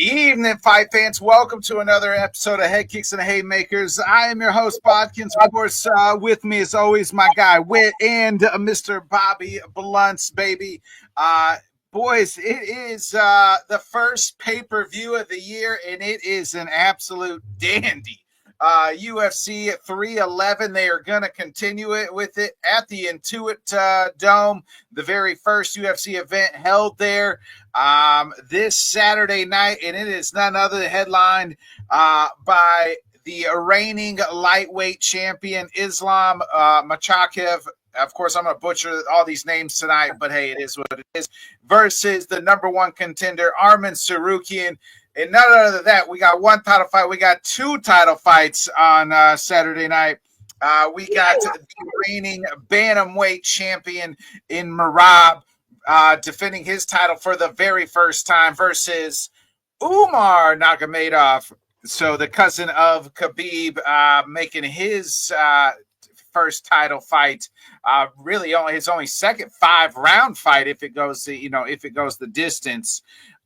Evening, fight fans. Welcome to another episode of Headkicks and Haymakers. I am your host, Bodkins. Of course, with me as always, my guy Wit and Mr. Bobby Blunts, baby. Boys, it is the first pay-per-view of the year, and it is an absolute dandy. UFC 311. They are going to continue it with it at the Intuit Dome, the very first UFC event held there this Saturday night, and it is none other than headlined by the reigning lightweight champion Islam Makhachev. Of course, I'm going to butcher all these names tonight, but hey, it is what it is. Versus the number one contender, Arman Tsarukyan. And none other than that, we got one title fight. We got two title fights on Saturday night. We got the reigning bantamweight champion in Merab defending his title for the very first time versus Umar Nurmagomedov. So the cousin of Khabib making his first title fight. Really only his second 5-round fight if it goes the distance.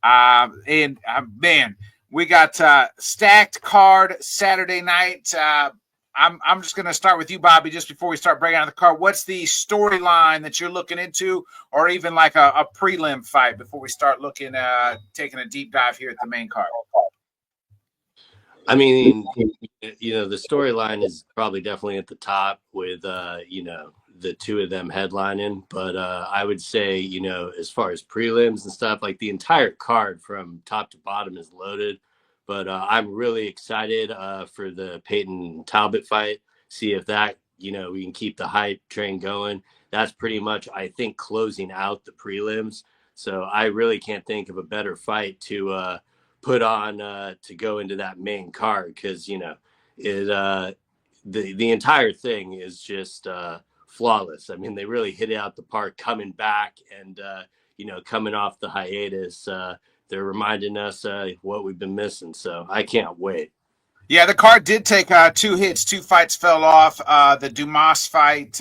Man, we got stacked card Saturday night. I'm just going to start with you, Bobby, just before we start breaking down the card. What's the storyline that you're looking into, or even like a prelim fight before we start looking, taking a deep dive here at the main card? I mean, the storyline is probably definitely at the top with, the two of them headlining. But I would say, as far as prelims and stuff, like the entire card from top to bottom is loaded. But I'm really excited for the Peyton Talbot fight. See if that, we can keep the hype train going. That's pretty much, I think, closing out the prelims. So I really can't think of a better fight to put on to go into that main card because, the entire thing is just flawless. I mean, they really hit it out the park coming back and, coming off the hiatus. They're reminding us what we've been missing. So I can't wait. Yeah, the card did take 2 hits. 2 fights fell off. The Dumas fight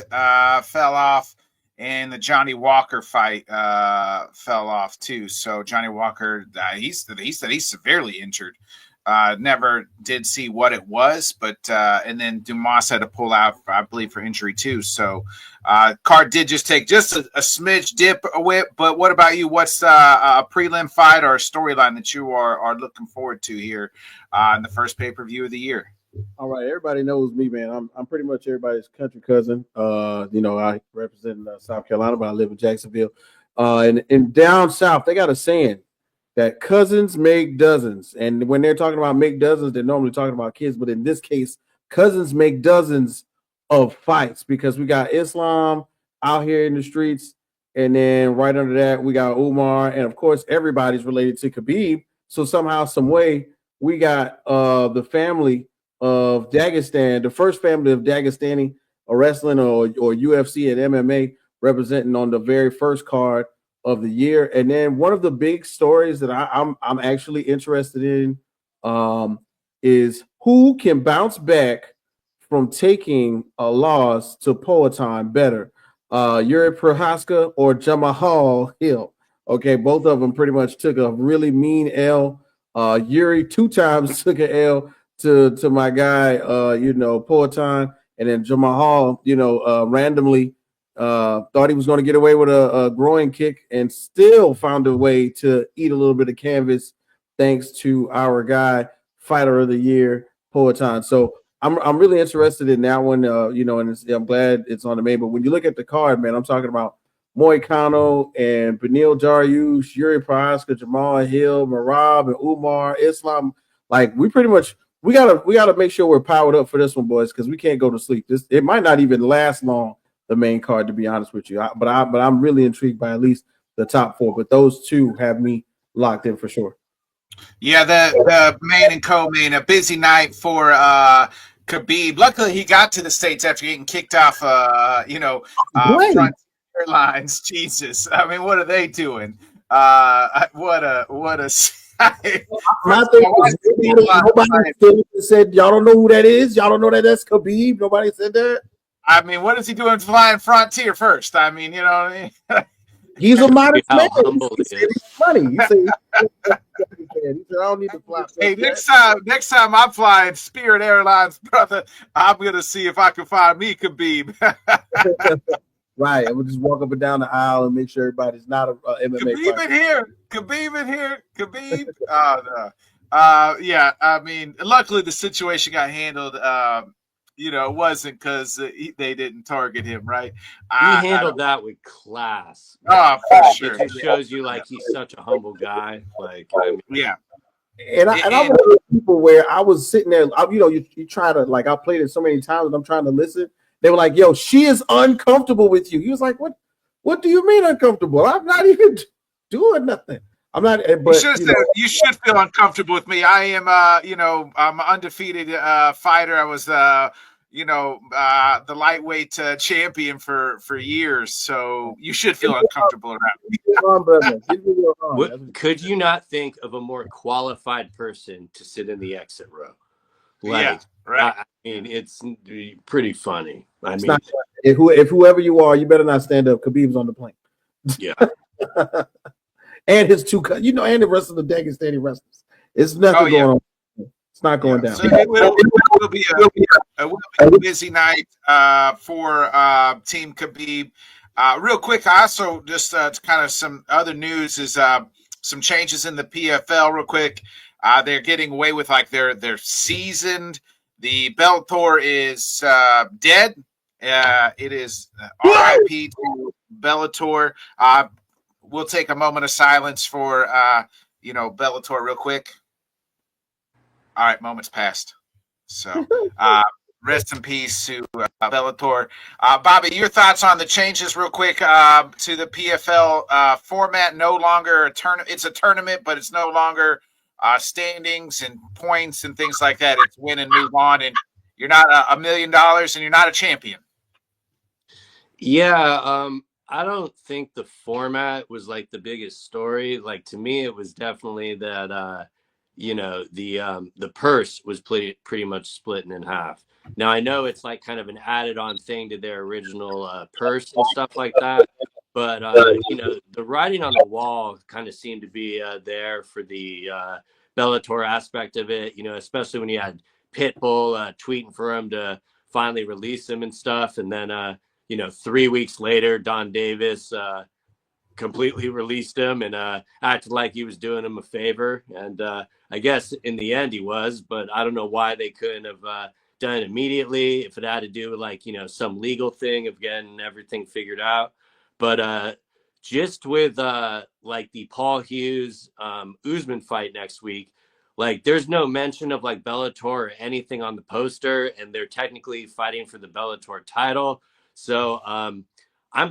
fell off, and the Johnny Walker fight fell off too. So Johnny Walker, he said he's severely injured. Never did see what it was, but and then Dumas had to pull out, I believe, for injury too. So card did just take a smidge dip away. But what about you? What's a prelim fight or a storyline that you are looking forward to here in the first pay-per-view of the year? All right, everybody knows me, man. I'm pretty much everybody's country cousin. I represent South Carolina, but I live in Jacksonville. And down south, they got a saying that cousins make dozens. And when they're talking about make dozens, they're normally talking about kids. But in this case, cousins make dozens of fights because we got Islam out here in the streets. And then right under that, we got Umar. And, of course, everybody's related to Khabib. So somehow, some way, we got the family of Dagestan, the first family of Dagestani wrestling or UFC and MMA representing on the very first card of the year. And then one of the big stories that I'm actually interested in is who can bounce back from taking a loss to Poatan better, Yuri Prohaska or Jamahal Hill. Okay, both of them pretty much took a really mean L. Yuri 2 times took an L to my guy, Poatan, and then Jamahal, randomly thought he was going to get away with a groin kick and still found a way to eat a little bit of canvas thanks to our guy, fighter of the year, Poatan. So I'm really interested in that one, and I'm glad it's on the main. But when you look at the card, man, I'm talking about Moicano and Benil Dariush, Yuri Prohaska, Jamal Hill, Merab, and Umar, Islam. Like we gotta make sure we're powered up for this one, boys, because we can't go to sleep. It might not even last long, the main card, to be honest with you. But I'm really intrigued by at least the top 4. But those 2 have me locked in for sure. Yeah, the main and co-main, a busy night for Khabib. Luckily, he got to the States after getting kicked off. Frontier Lines. Jesus, I mean, what are they doing? What a. My thing is, nobody said y'all don't know who that is. Y'all don't know that that's Khabib. Nobody said that. I mean, what is he doing flying Frontier first? I mean, He's a modest man. How humble He he said is. he's funny. He said he said I don't need to fly. Hey, next time I'm flying Spirit Airlines, brother, I'm gonna see if I can find me Khabib. Right. I would just walk up and down the aisle and make sure everybody's not a MMA Khabib fighter. in here. Khabib in here. Khabib. Oh no. Yeah. I mean, luckily the situation got handled. It wasn't because they didn't target him, right? He I handled don't. that with class. Oh, for sure. It just shows you like he's such a humble guy. Like, I mean, Yeah. And I'm one of those people where I was sitting there, you try to, like, I played it so many times and I'm trying to listen. They were like, yo, she is uncomfortable with you. He was like, what do you mean uncomfortable? I'm not even doing nothing. I'm not, but you should feel uncomfortable with me. I am, I'm an undefeated fighter. I was, the lightweight champion for years. So you should feel uncomfortable around me. Could you not think of a more qualified person to sit in the exit row? Like, yeah, right. I mean, it's pretty funny. I mean, not, if whoever you are, you better not stand up. Khabib's on the plane. Yeah. And his and the rest of the Dagestani wrestlers. It's nothing going on. It's not going down. So it will be a busy night for Team Khabib. Real quick, I also just kind of some other news is some changes in the PFL. Real quick, they're getting away with like they're seasoned. The Bellator is dead. It is RIP to Bellator. We'll take a moment of silence for Bellator real quick. All right, moment's passed. So rest in peace to Bellator. Bobby, your thoughts on the changes real quick to the PFL format? No longer it's a tournament, but it's no longer standings and points and things like that. It's win and move on, and you're not $1 million and you're not a champion. Yeah, I don't think the format was like the biggest story. Like to me, it was definitely that the purse was pretty much splitting in half. Now I know it's like kind of an added on thing to their original purse and stuff like that, but the writing on the wall kind of seemed to be there for the Bellator aspect of it. Especially when you had Pitbull tweeting for him to finally release him and stuff, and then 3 weeks later, Don Davis completely released him and acted like he was doing him a favor. And I guess in the end he was, but I don't know why they couldn't have done it immediately, if it had to do with like, some legal thing of getting everything figured out. But just with like the Paul Hughes Usman fight next week, like there's no mention of like Bellator or anything on the poster, and they're technically fighting for the Bellator title. So I'm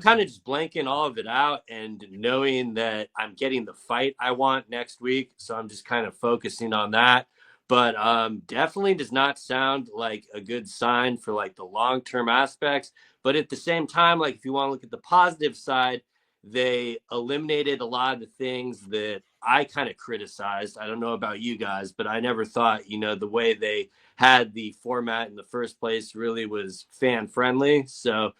kind of just blanking all of it out and knowing that I'm getting the fight I want next week. So I'm just kind of focusing on that. But definitely does not sound like a good sign for like the long-term aspects. But at the same time, like if you want to look at the positive side, they eliminated a lot of the things that I kind of criticized. I don't know about you guys, but I never thought, the way they had the format in the first place really was fan friendly. So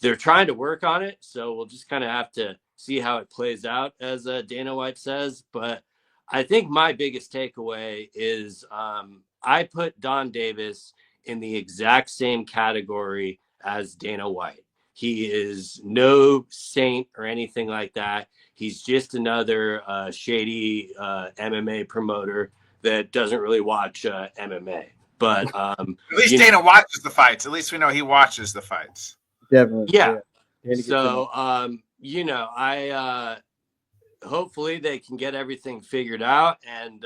they're trying to work on it. So we'll just kind of have to see how it plays out, as Dana White says. But I think my biggest takeaway is I put Don Davis in the exact same category as Dana White. He is no saint or anything like that. He's just another shady MMA promoter that doesn't really watch MMA. But at least Dana watches the fights. At least we know he watches the fights. Definitely. Yeah. So, I hopefully they can get everything figured out. And,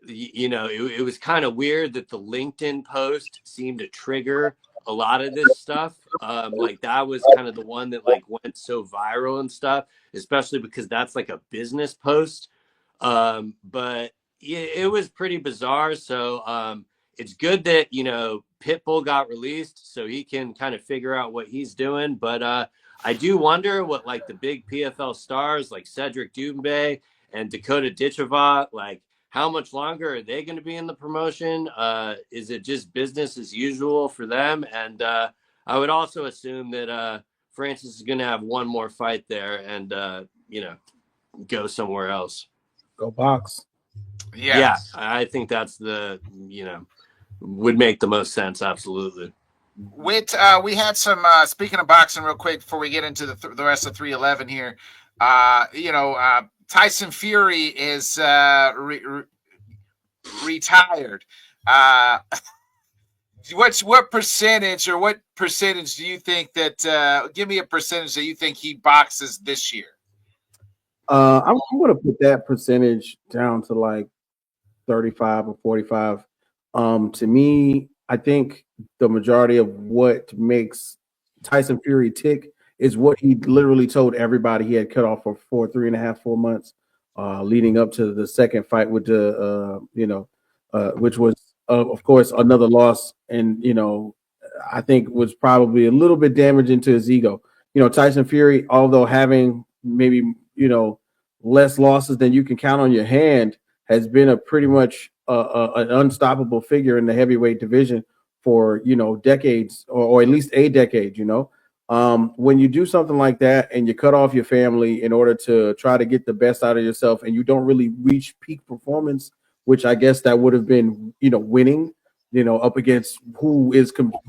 it was kind of weird that the LinkedIn post seemed to trigger a lot of this stuff. Like that was kind of the one that like went so viral and stuff, especially because that's like a business post. But it was pretty bizarre. So it's good that, Pitbull got released so he can kind of figure out what he's doing. But I do wonder what like the big PFL stars like Cedric Doumbé and Dakota Ditcheva, like how much longer are they going to be in the promotion? Is it just business as usual for them? And I would also assume that Francis is going to have one more fight there and, go somewhere else. Go box. Yeah, I think that's would make the most sense. Absolutely. We had some, speaking of boxing real quick before we get into the rest of 311 here, Tyson Fury is retired. What percentage do you think that, give me a percentage that you think he boxes this year? I'm going to put that percentage down to like 35 or 45. To me, I think the majority of what makes Tyson Fury tick is what he literally told everybody he had cut off for 3.5-4 months, leading up to the second fight with the, which was, of course, another loss. And, I think was probably a little bit damaging to his ego. Tyson Fury, although having maybe, less losses than you can count on your hand, has been a pretty much an unstoppable figure in the heavyweight division for decades, or at least a decade. When you do something like that and you cut off your family in order to try to get the best out of yourself, and you don't really reach peak performance, which I guess that would have been winning, up against who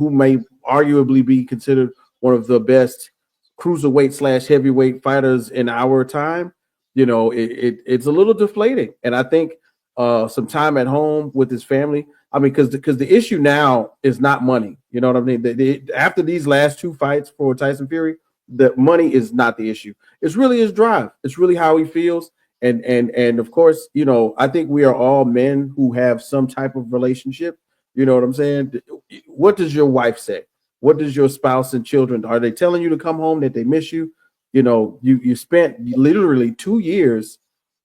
may arguably be considered one of the best cruiserweight / heavyweight fighters in our time. It's a little deflating. And I think some time at home with his family. I mean, because the issue now is not money. You know what I mean? After these last two fights for Tyson Fury, the money is not the issue. It's really his drive. It's really how he feels. And of course, I think we are all men who have some type of relationship. You know what I'm saying? What does your wife say? What does your spouse and children, are they telling you to come home, that they miss you? You spent literally 2 years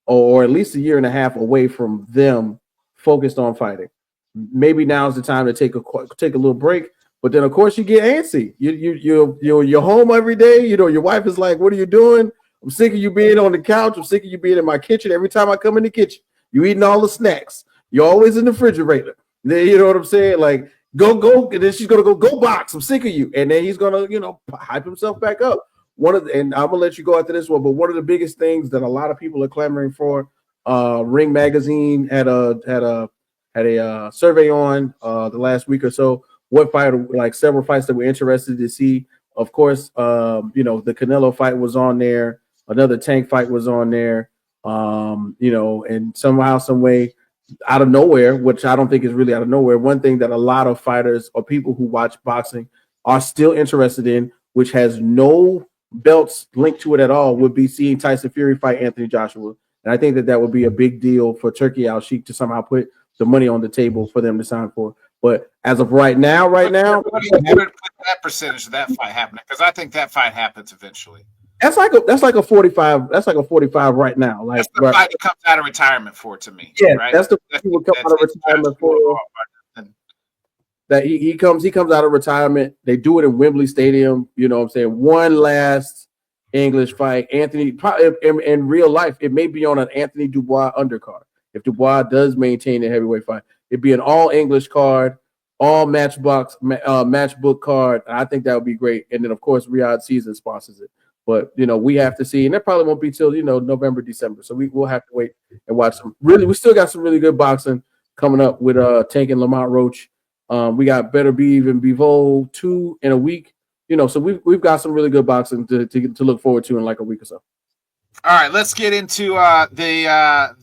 or at least 1.5 years away from them, focused on fighting. Maybe now's the time to take a little break. But then, of course, you get antsy. You're home every day. Your wife is like, "What are you doing? I'm sick of you being on the couch. I'm sick of you being in my kitchen. Every time I come in the kitchen, you eating all the snacks. You're always in the refrigerator." You know what I'm saying? Like, go. And then she's gonna go box. I'm sick of you. And then he's gonna, hype himself back up. And I'm gonna let you go after this one, but one of the biggest things that a lot of people are clamoring for, Ring Magazine had a survey on the last week or so. What fight, like several fights that we're interested to see. Of course, the Canelo fight was on there. Another Tank fight was on there. And somehow, some way, out of nowhere, which I don't think is really out of nowhere, one thing that a lot of fighters or people who watch boxing are still interested in, which has no belts linked to it at all, would be seeing Tyson Fury fight Anthony Joshua. And I think that would be a big deal for Turkey Al Sheikh to somehow put the money on the table for them to sign for. But as of right now, what do you put that percentage of that fight happening? Because I think that fight happens eventually. That's like a 45. That's like a 45 right now. Like, that's the fight he comes out of retirement for, to me. Yeah, right? That's the fight he would come out of retirement for. That he comes out of retirement. They do it in Wembley Stadium. You know what I'm saying? One last English fight. Anthony, probably in real life, it may be on an Anthony Dubois undercard. If Dubois does maintain a heavyweight fight, it'd be an all English card, all matchbook card. I think that would be great. And then, of course, Riyadh Season sponsors it. But, we have to see. And that probably won't be till, November, December. So we'll have to wait and watch some. Really, we still got some really good boxing coming up with Tank and Lamont Roach. We got Better Be Even Bivol 2 in a week. So we've got some really good boxing to look forward to in like a week or so. All right, let's get into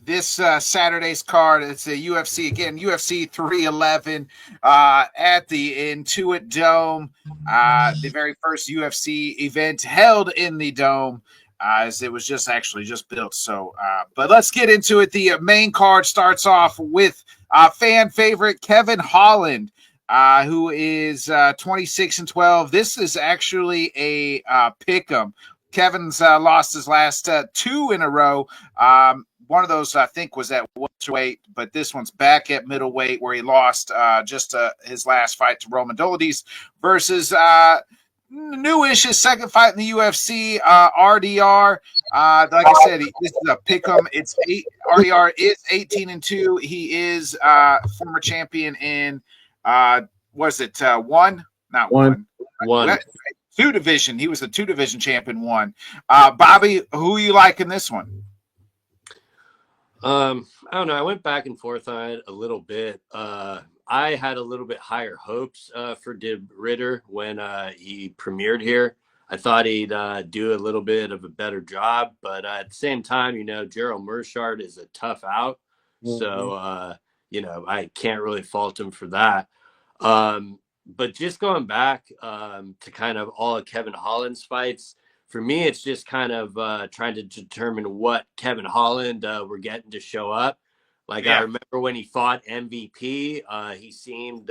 this Saturday's card. It's a UFC again, UFC 311 at the Intuit Dome. The very first UFC event held in the Dome, as it was just built. So, but let's get into it. The main card starts off with fan favorite Kevin Holland, who is 26-12. This is actually a pick'em. Kevin's lost his last 2 in a row. One of those, I think, was at welterweight, but this one's back at middleweight, where he lost his last fight to Roman Dolidze versus newish, his second fight in the UFC, RDR. Like I said, this is a pick'em. RDR is 18-2. He is former champion in one? Not one. One. two division. He was a 2-division champion. Bobby, who you like in this one? I don't know. I went back and forth on it a little bit. I had a little bit higher hopes for Dib Ritter when he premiered here. I thought he'd do a little bit of a better job, but at the same time, Gerald Mershard is a tough out. Mm-hmm. So, I can't really fault him for that. But just going back to kind of all of Kevin Holland's fights, for me, it's just kind of trying to determine what Kevin Holland we're getting to show up. Like, I remember when he fought MVP, he seemed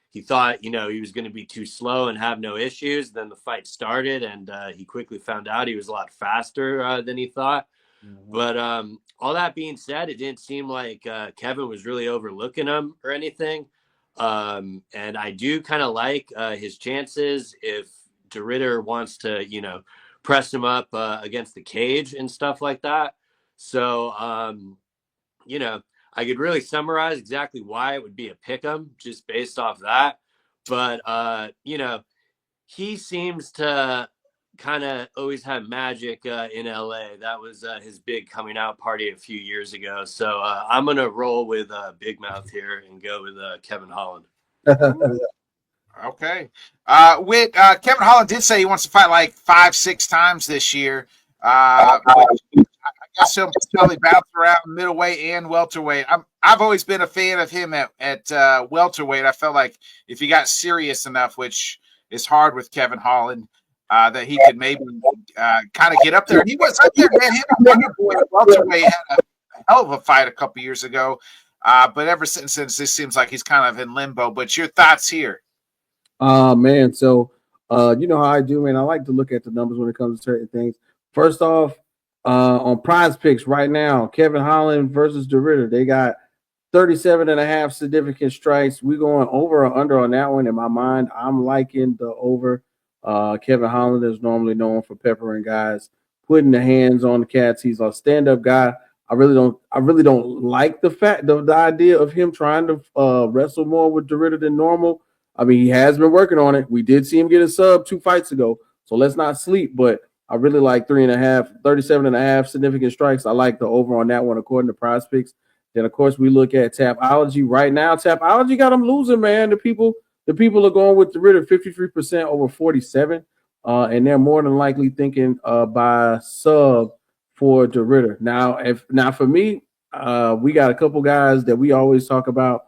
he thought, he was going to be too slow and have no issues. Then the fight started, and he quickly found out he was a lot faster than he thought. Mm-hmm. But all that being said, it didn't seem like Kevin was really overlooking him or anything. And I do kind of like his chances if DeRitter wants to, press him up against the cage and stuff like that. So, I could really summarize exactly why it would be a pick'em just based off that. But, he seems to kind of always have magic in LA. That was his big coming out party a few years ago. So I'm going to roll with Big Mouth here and go with Kevin Holland. Okay. Kevin Holland did say he wants to fight like 5-6 times this year. But I guess he'll probably bounce around middleweight and welterweight. I've always been a fan of him at welterweight. I felt like if he got serious enough, which is hard with Kevin Holland, that he could maybe kind of get up there. And he was up there, man. Him and Wonder Boy at welterweight had a hell of a fight a couple years ago. But ever since, this seems like he's kind of in limbo. But your thoughts here? Man, so you know how I do, man. I like to look at the numbers when it comes to certain things. First off, on Prize Picks right now, Kevin Holland versus DeRitter, they got 37.5 significant strikes. We're going over or under on that one. In my mind, I'm liking the over. Kevin Holland is normally known for peppering guys, putting the hands on the cats. He's a stand-up guy. I really don't like the idea of him trying to wrestle more with DeRitter than normal. I mean, he has been working on it. We did see him get a sub 2 fights ago, so let's not sleep. But I really like 37.5 significant strikes. I like the over on that one according to Prize Picks. Then, of course, we look at Tapology right now. Tapology got him losing, man. The people are going with DeRitter 53% over 47, and they're more than likely thinking by sub for DeRitter. Now for me, we got a couple guys that we always talk about,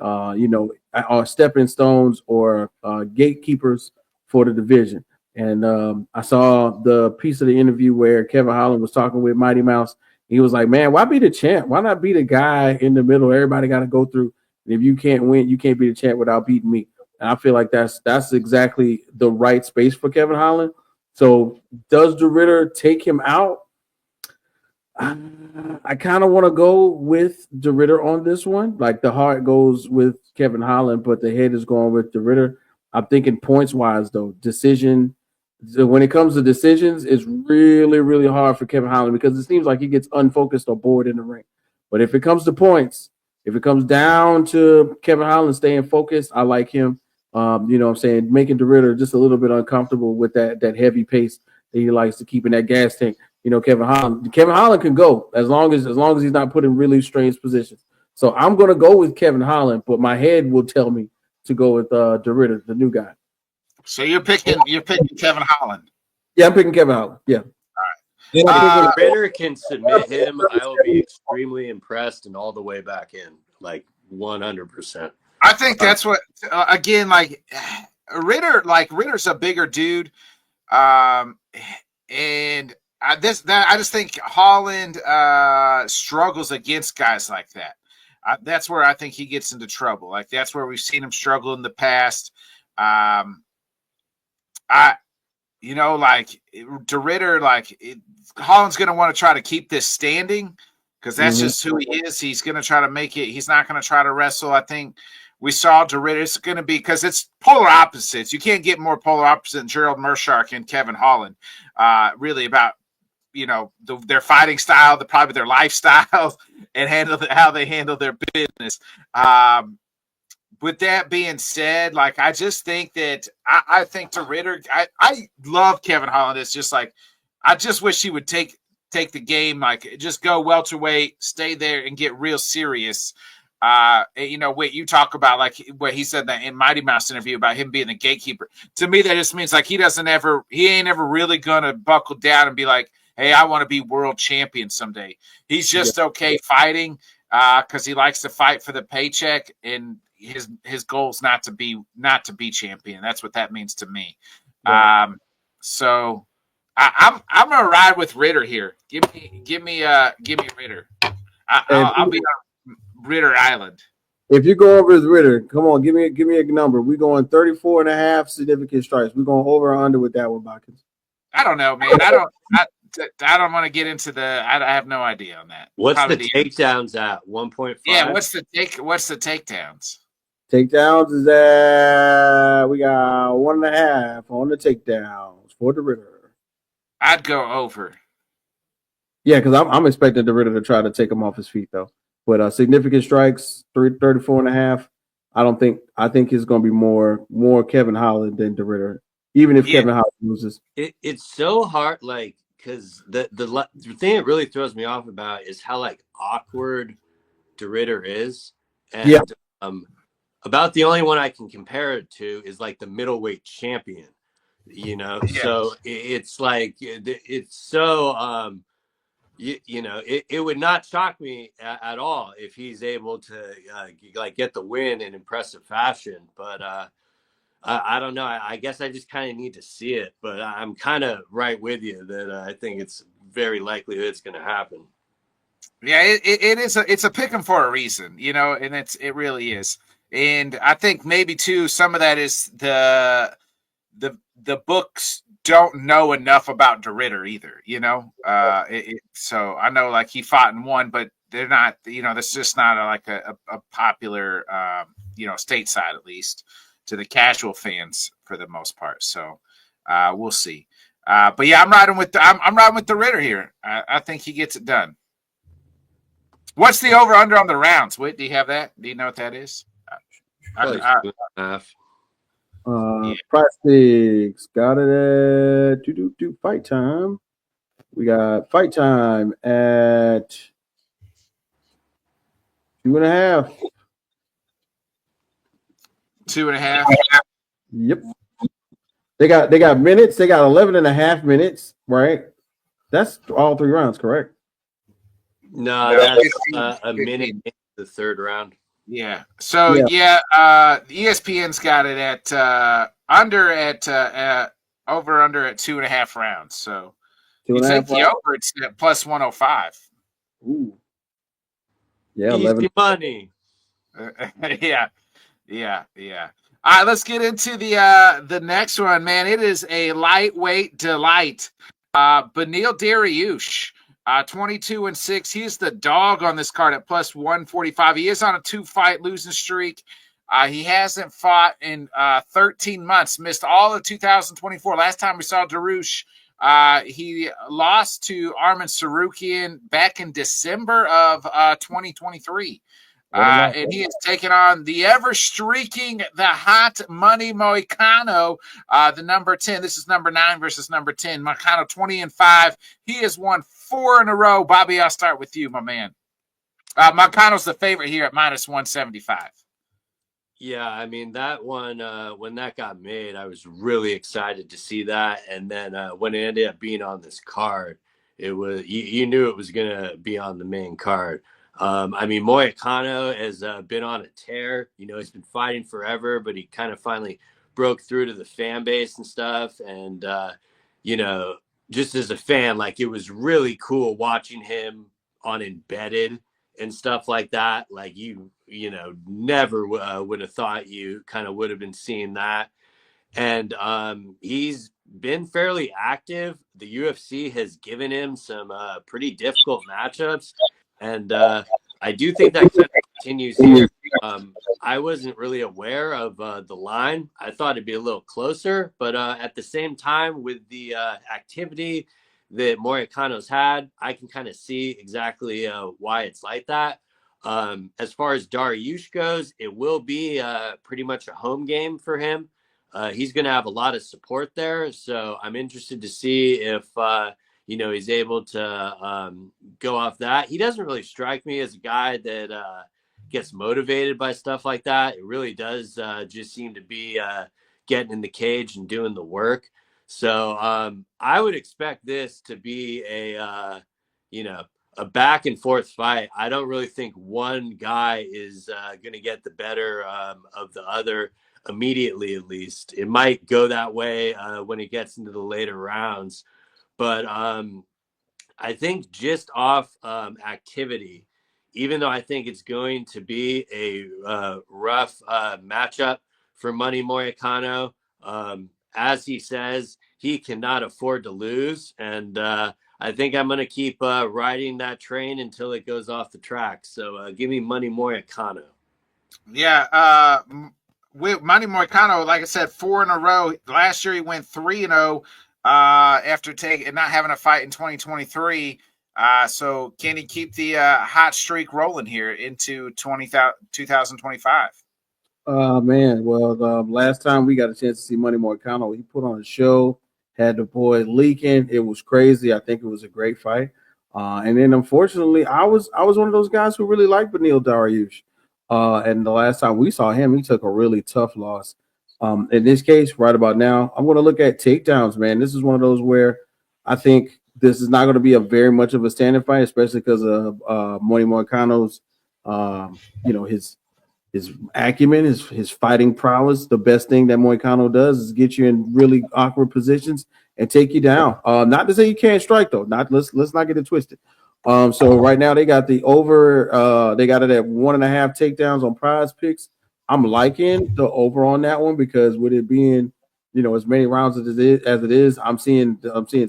are stepping stones or gatekeepers for the division. And I saw the piece of the interview where Kevin Holland was talking with Mighty Mouse. He was like, man, why be the champ? Why not be the guy in the middle? Everybody got to go through. And if you can't win, you can't be the champ without beating me. And I feel like that's exactly the right space for Kevin Holland. So does DeRitter take him out? I kind of want to go with DeRitter on this one. Like the heart goes with Kevin Holland, but the head is going with DeRitter. I'm thinking points-wise, though. When it comes to decisions, it's really, really hard for Kevin Holland because it seems like he gets unfocused or bored in the ring. But if it comes to points, if it comes down to Kevin Holland staying focused, I like him. What I'm saying, making DeRitter just a little bit uncomfortable with that heavy pace that he likes to keep in that gas tank. Kevin Holland can go as long as he's not put in really strange positions. So I'm going to go with Kevin Holland, but my head will tell me to go with DeRitter, the new guy. So you're picking Kevin Holland. Yeah, I'm picking Kevin Holland. Yeah. All right. If Ritter can submit him, I will be extremely impressed and all the way back in, like 100%. I think that's what again, like Ritter's a bigger dude, and I just think Holland struggles against guys like that. That's where I think he gets into trouble. Like that's where we've seen him struggle in the past. DeRitter, Holland's going to want to try to keep this standing because that's just who he is. He's going to try to make it. He's not going to try to wrestle. I think we saw DeRitter. It's going to be because it's polar opposites. You can't get more polar opposite than Gerald Mershark and Kevin Holland. Really about their fighting style, probably their lifestyles, and how they handle their business. with that being said, like I just think that I think to Ritter, I love Kevin Holland. It's just like I just wish he would take the game, like just go welterweight, stay there, and get real serious. You know what you talk about, like what he said that in Mighty Mouse interview about him being the gatekeeper. To me, that just means like he ain't ever really gonna buckle down and be like, hey, I want to be world champion someday. He's just okay fighting because he likes to fight for the paycheck, and his goal is not to be champion. That's what that means to me. Right. So I'm gonna ride with Ritter here. Give me Ritter. I'll be on Ritter Island. If you go over as Ritter, come on, give me a number. We're going 34 and a half significant strikes. We're going over or under with that one, Botkins. I don't know, man. I don't want to get into the. I have no idea on that. What's probably the takedowns at 1.5? Yeah, what's the takedowns? Takedowns is at we got 1.5 on the takedowns for the Ritter. I'd go over. Yeah, because I'm expecting the Ritter to try to take him off his feet though. But significant strikes, 34 and a half. I think it's going to be more Kevin Holland than the Ritter, even if Kevin Holland loses. It's so hard, like, because the thing that really throws me off about is how like awkward the Ritter is, and about the only one I can compare it to is like the middleweight champion, you know. So it's like it's so you know, it would not shock me at all if he's able to like get the win in impressive fashion. But I don't know. I guess I just kind of need to see it. But I'm kind of right with you that I think it's very likely that it's going to happen. Yeah, it is. It's a pick 'em for a reason, you know, and it really is. And I think maybe too some of that is the books don't know enough about the Ritter either, you know. So I know like he fought and won, but they're not, you know, that's just not a popular, you know, stateside at least to the casual fans for the most part. So we'll see. But yeah, I'm riding with the Ritter here. I think he gets it done. What's the over under on the rounds? Whit, do you have that? Do you know what that is? Price got it at fight time. We got fight time at 2.5. 2.5. Yep. They got minutes. They got 11.5 minutes, right? That's all 3 rounds, correct? No, that's a minute in the third round. Yeah. So ESPN's got it at under at over under at 2.5 rounds. So you take the over, it's at plus 105. Ooh. Yeah, easy 11 money. Yeah. All right, let's get into the next one, man. It is a lightweight delight. Beneil Dariush. 22-6. He's the dog on this card at plus 145. He is on a 2-fight losing streak. He hasn't fought in 13 months. Missed all of 2024. Last time we saw Dariush, he lost to Arman Tsarukyan back in December of 2023. And he is taking on the ever-streaking, the hot money Moicano, the number 10. This is number 9 versus number 10. Moicano 20-5. He has won 4 in a row. Bobby, I'll start with you, my man. Moicano's the favorite here at minus 175. Yeah, I mean, that one, when that got made, I was really excited to see that. And then when it ended up being on this card, it was you knew it was going to be on the main card. I mean, Moicano has been on a tear. You know, he's been fighting forever, but he kind of finally broke through to the fan base and stuff. And, you know, just as a fan, like it was really cool watching him on Embedded and stuff like that. Like you know, never would have thought you kind of would have been seeing that. And he's been fairly active. The UFC has given him some pretty difficult matchups. And I do think that kind of continues here. I wasn't really aware of the line. I thought it'd be a little closer, but at the same time, with the activity that Moicano's had, I can kind of see exactly why it's like that. As far as Dariush goes, it will be pretty much a home game for him. He's going to have a lot of support there, so I'm interested to see if he's able to go off that. He doesn't really strike me as a guy that gets motivated by stuff like that. It really does just seem to be getting in the cage and doing the work. So I would expect this to be a back and forth fight. I don't really think one guy is going to get the better of the other immediately, at least. It might go that way when it gets into the later rounds. But I think just off activity, even though I think it's going to be a rough matchup for Money Moicano, as he says, he cannot afford to lose. And I think I'm going to keep riding that train until it goes off the track. So give me Money Moicano. Yeah, with Manny Moicano, like I said, 4 in a row. Last year he went 3-0 after not having a fight in 2023. So can he keep the hot streak rolling here into 2025? Man, well, last time we got a chance to see Money Moicano, he put on a show, had the boy leaking. It was crazy. I think it was a great fight. And then unfortunately, I was one of those guys who really liked Beneil Dariush. And the last time we saw him, he took a really tough loss. In this case, right about now, I'm going to look at takedowns, man. This is one of those where I think this is not going to be a very much of a standing fight, especially because of Money Moicano's, his acumen, his fighting prowess. The best thing that Moicano does is get you in really awkward positions and take you down. Not to say you can't strike though. Let's not get it twisted. So right now they got the over. They got it at 1.5 takedowns on Prize Picks. I'm liking the over on that one because with it being as many rounds as it is, I'm seeing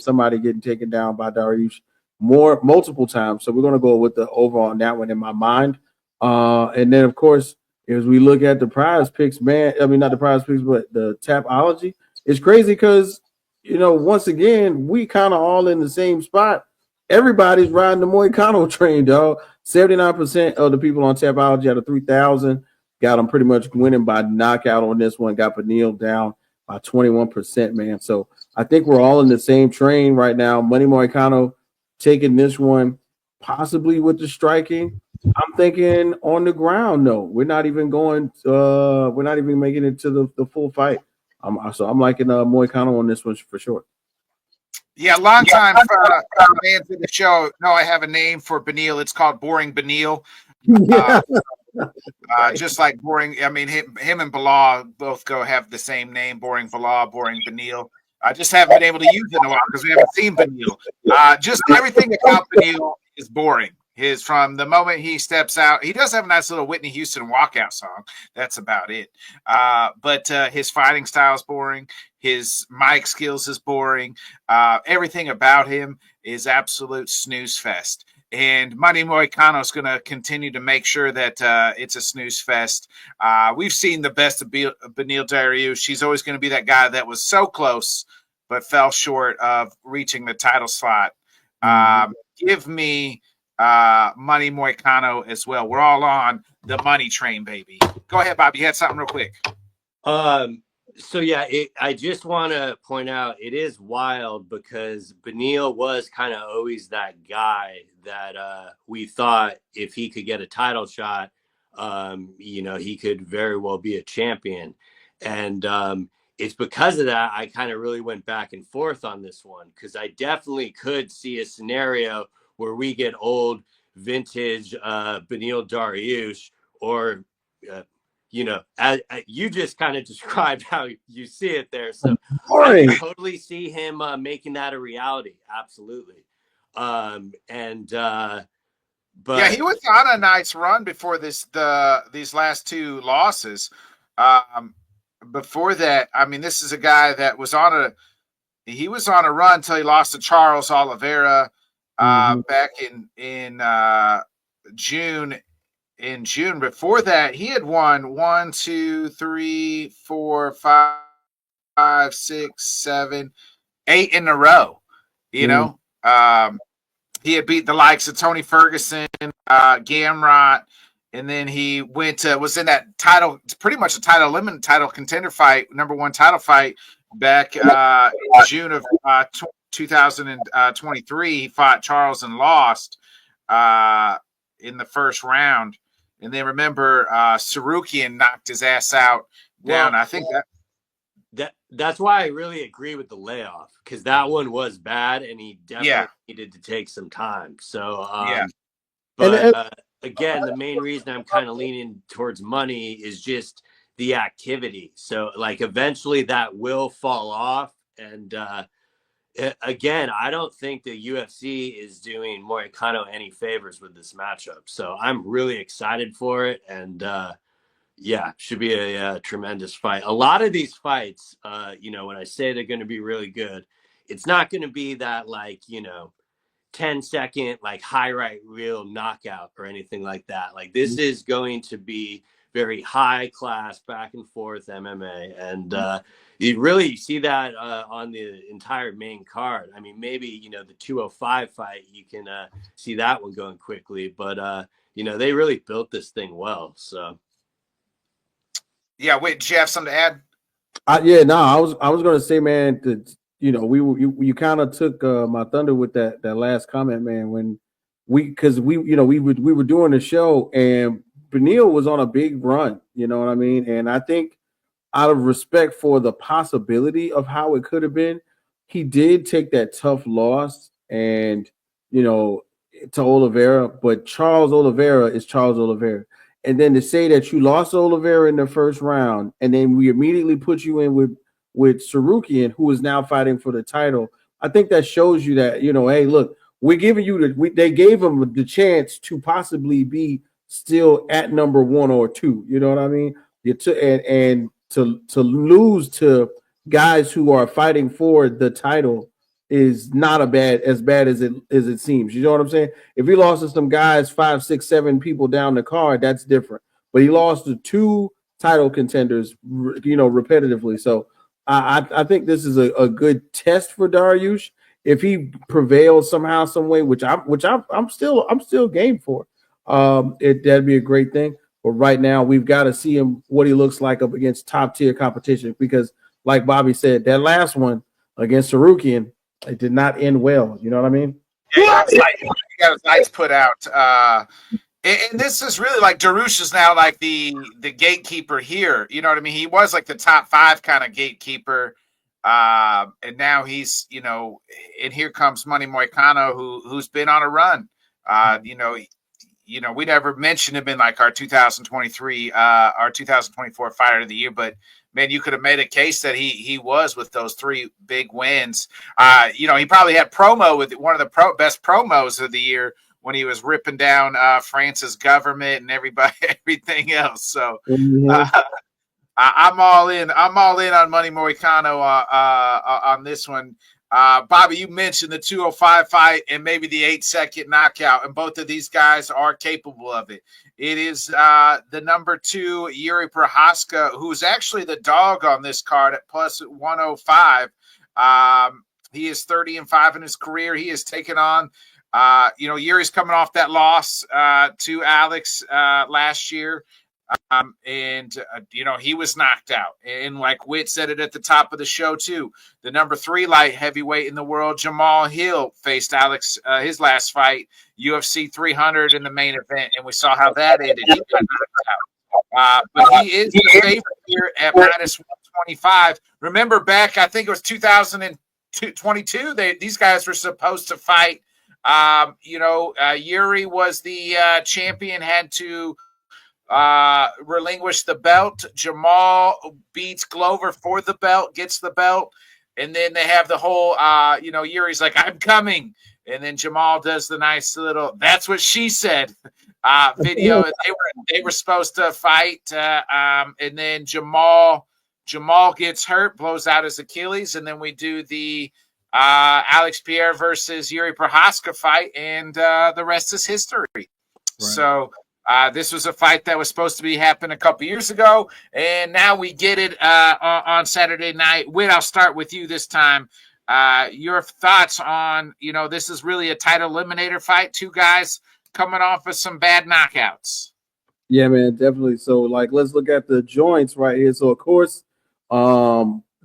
somebody getting taken down by Dariush multiple times. So we're gonna go with the over on that one in my mind. And then of course, as we look at the Prize Picks, man, I mean not the Prize Picks, but the Tapology, it's crazy because once again we kind of all in the same spot. Everybody's riding the Moicano train, dog. 79% of the people on Tapology out of 3,000 got them pretty much winning by knockout on this one. Got Beneil down by 21%, man. So I think we're all in the same train right now. Money Moicano taking this one, possibly with the striking. I'm thinking on the ground. No, we're not even going. We're not even making it to the full fight. So I'm liking Moicano on this one for sure. Yeah, long time fans of the show know I have a name for Beneil. It's called Boring Beneil. Yeah. Just like Boring. I mean, him and Bilal both have the same name, Boring Bilal, Boring Beneil. I just haven't been able to use it in a while because we haven't seen Beneil. Just everything about Beneil is boring. From the moment he steps out, he does have a nice little Whitney Houston walkout song. That's about it. But his fighting style is boring. His mic skills is boring. Everything about him is absolute snooze fest. And Money Moicano is going to continue to make sure that it's a snooze fest. We've seen the best of Beneil Dariush. She's always going to be that guy that was so close but fell short of reaching the title slot. Give me Money Moicano as well. We're all on the money train, baby. Go ahead, Bob. You had something real quick. So yeah, I just want to point out it is wild because Beneil was kind of always that guy that we thought if he could get a title shot, he could very well be a champion. And it's because of that I kind of really went back and forth on this one because I definitely could see a scenario where we get old vintage Beneil Dariush or you just kind of described how you see it there. So I can totally see him making that a reality. Absolutely. But yeah, he was on a nice run before these last two losses. Before that, I mean, this is a guy that was on a run until he lost to Charles Oliveira back in June. In June before that, he had won 1, 2, 3, 4, 5, 6, 7, 8 in a row. he had beat the likes of Tony Ferguson, Gamrot, and then he was in that title, pretty much a title contender fight, #1 title fight back in June of 2023. He fought Charles and lost in the first round. And then remember, Tsarukyan knocked his ass out down. Well, I think that's why I really agree with the layoff, because that one was bad and he definitely needed to take some time. So, but again, the main reason I'm kind of leaning towards money is just the activity. So, like, eventually that will fall off. And again, I don't think the UFC is doing Moicano any favors with this matchup. So I'm really excited for it. And yeah, should be a tremendous fight. A lot of these fights, when I say they're going to be really good, it's not going to be that, like, 10-second, like, highlight reel knockout or anything like that. Like, this is going to be very high class, back and forth MMA. And you really see that on the entire main card. I mean, maybe, the 205 fight, you can see that one going quickly. But, they really built this thing well. So. Yeah, wait, did you have something to add? I was going to say, man, that you kind of took my thunder with that last comment, man. When we were doing the show and Beneil was on a big run, you know what I mean? And I think out of respect for the possibility of how it could have been, he did take that tough loss and to Oliveira, but Charles Oliveira is Charles Oliveira. And then to say that you lost Oliveira in the first round, and then we immediately put you in with Tsarukyan, who is now fighting for the title, I think that shows you that, hey, look, we're giving you they gave him the chance to possibly be still at number 1 or 2. You know what I mean? And to lose to guys who are fighting for the title is not as bad as it seems. You know what I'm saying? If he lost to some guys, 5, 6, 7 people down the card, that's different. But he lost to 2 title contenders, repetitively. So I think this is a good test for Dariush. If he prevails somehow, some way, which I'm still game for, that'd be a great thing. But right now, we've got to see what he looks like up against top tier competition, because, like Bobby said, that last one against Tsarukyan, it did not end well. You know what I mean? Yeah, he got his lights put out. And this is really like Dariush is now like the gatekeeper here. You know what I mean? He was like the top 5 kind of gatekeeper. And now he's, and here comes Money Moicano, who's been on a run. We never mentioned him in like our 2023, our 2024 Fighter of the Year, but man, you could have made a case that he was with those 3 big wins. He probably had promo with one of the best promos of the year when he was ripping down France's government and everything else. So I'm all in. I'm all in on Money Moicano on this one. Bobby, you mentioned the 205 fight and maybe the 8-second knockout, and both of these guys are capable of it. It is the number 2, Yuri Prochazka, who's actually the dog on this card at plus 105. He is 30-5 in his career. He has taken on, Yuri's coming off that loss to Alex last year. He was knocked out. And like Witt said it at the top of the show too, the number 3 light heavyweight in the world, Jamal Hill, faced Alex his last fight, UFC 300 in the main event, and we saw how that ended. He got knocked out. But he is the favorite here at minus 125. Remember back, I think it was 2022, these guys were supposed to fight. Yuri was the champion, had to relinquish the belt. Jamal beats Glover for the belt, gets the belt, and then they have the whole Yuri's like, I'm coming, and then Jamal does the nice little "that's what she said" video. They were supposed to fight, and then Jamal gets hurt, blows out his Achilles, and then we do the Alex Pierre versus Yuri Prochazka fight, and the rest is history. Right. So this was a fight that was supposed to be happening a couple years ago, and now we get it on Saturday night. Whit, I'll start with you this time. Your thoughts on, this is really a title eliminator fight. Two guys coming off of some bad knockouts. Yeah, man, definitely. So, like, let's look at the joints right here. So, of course,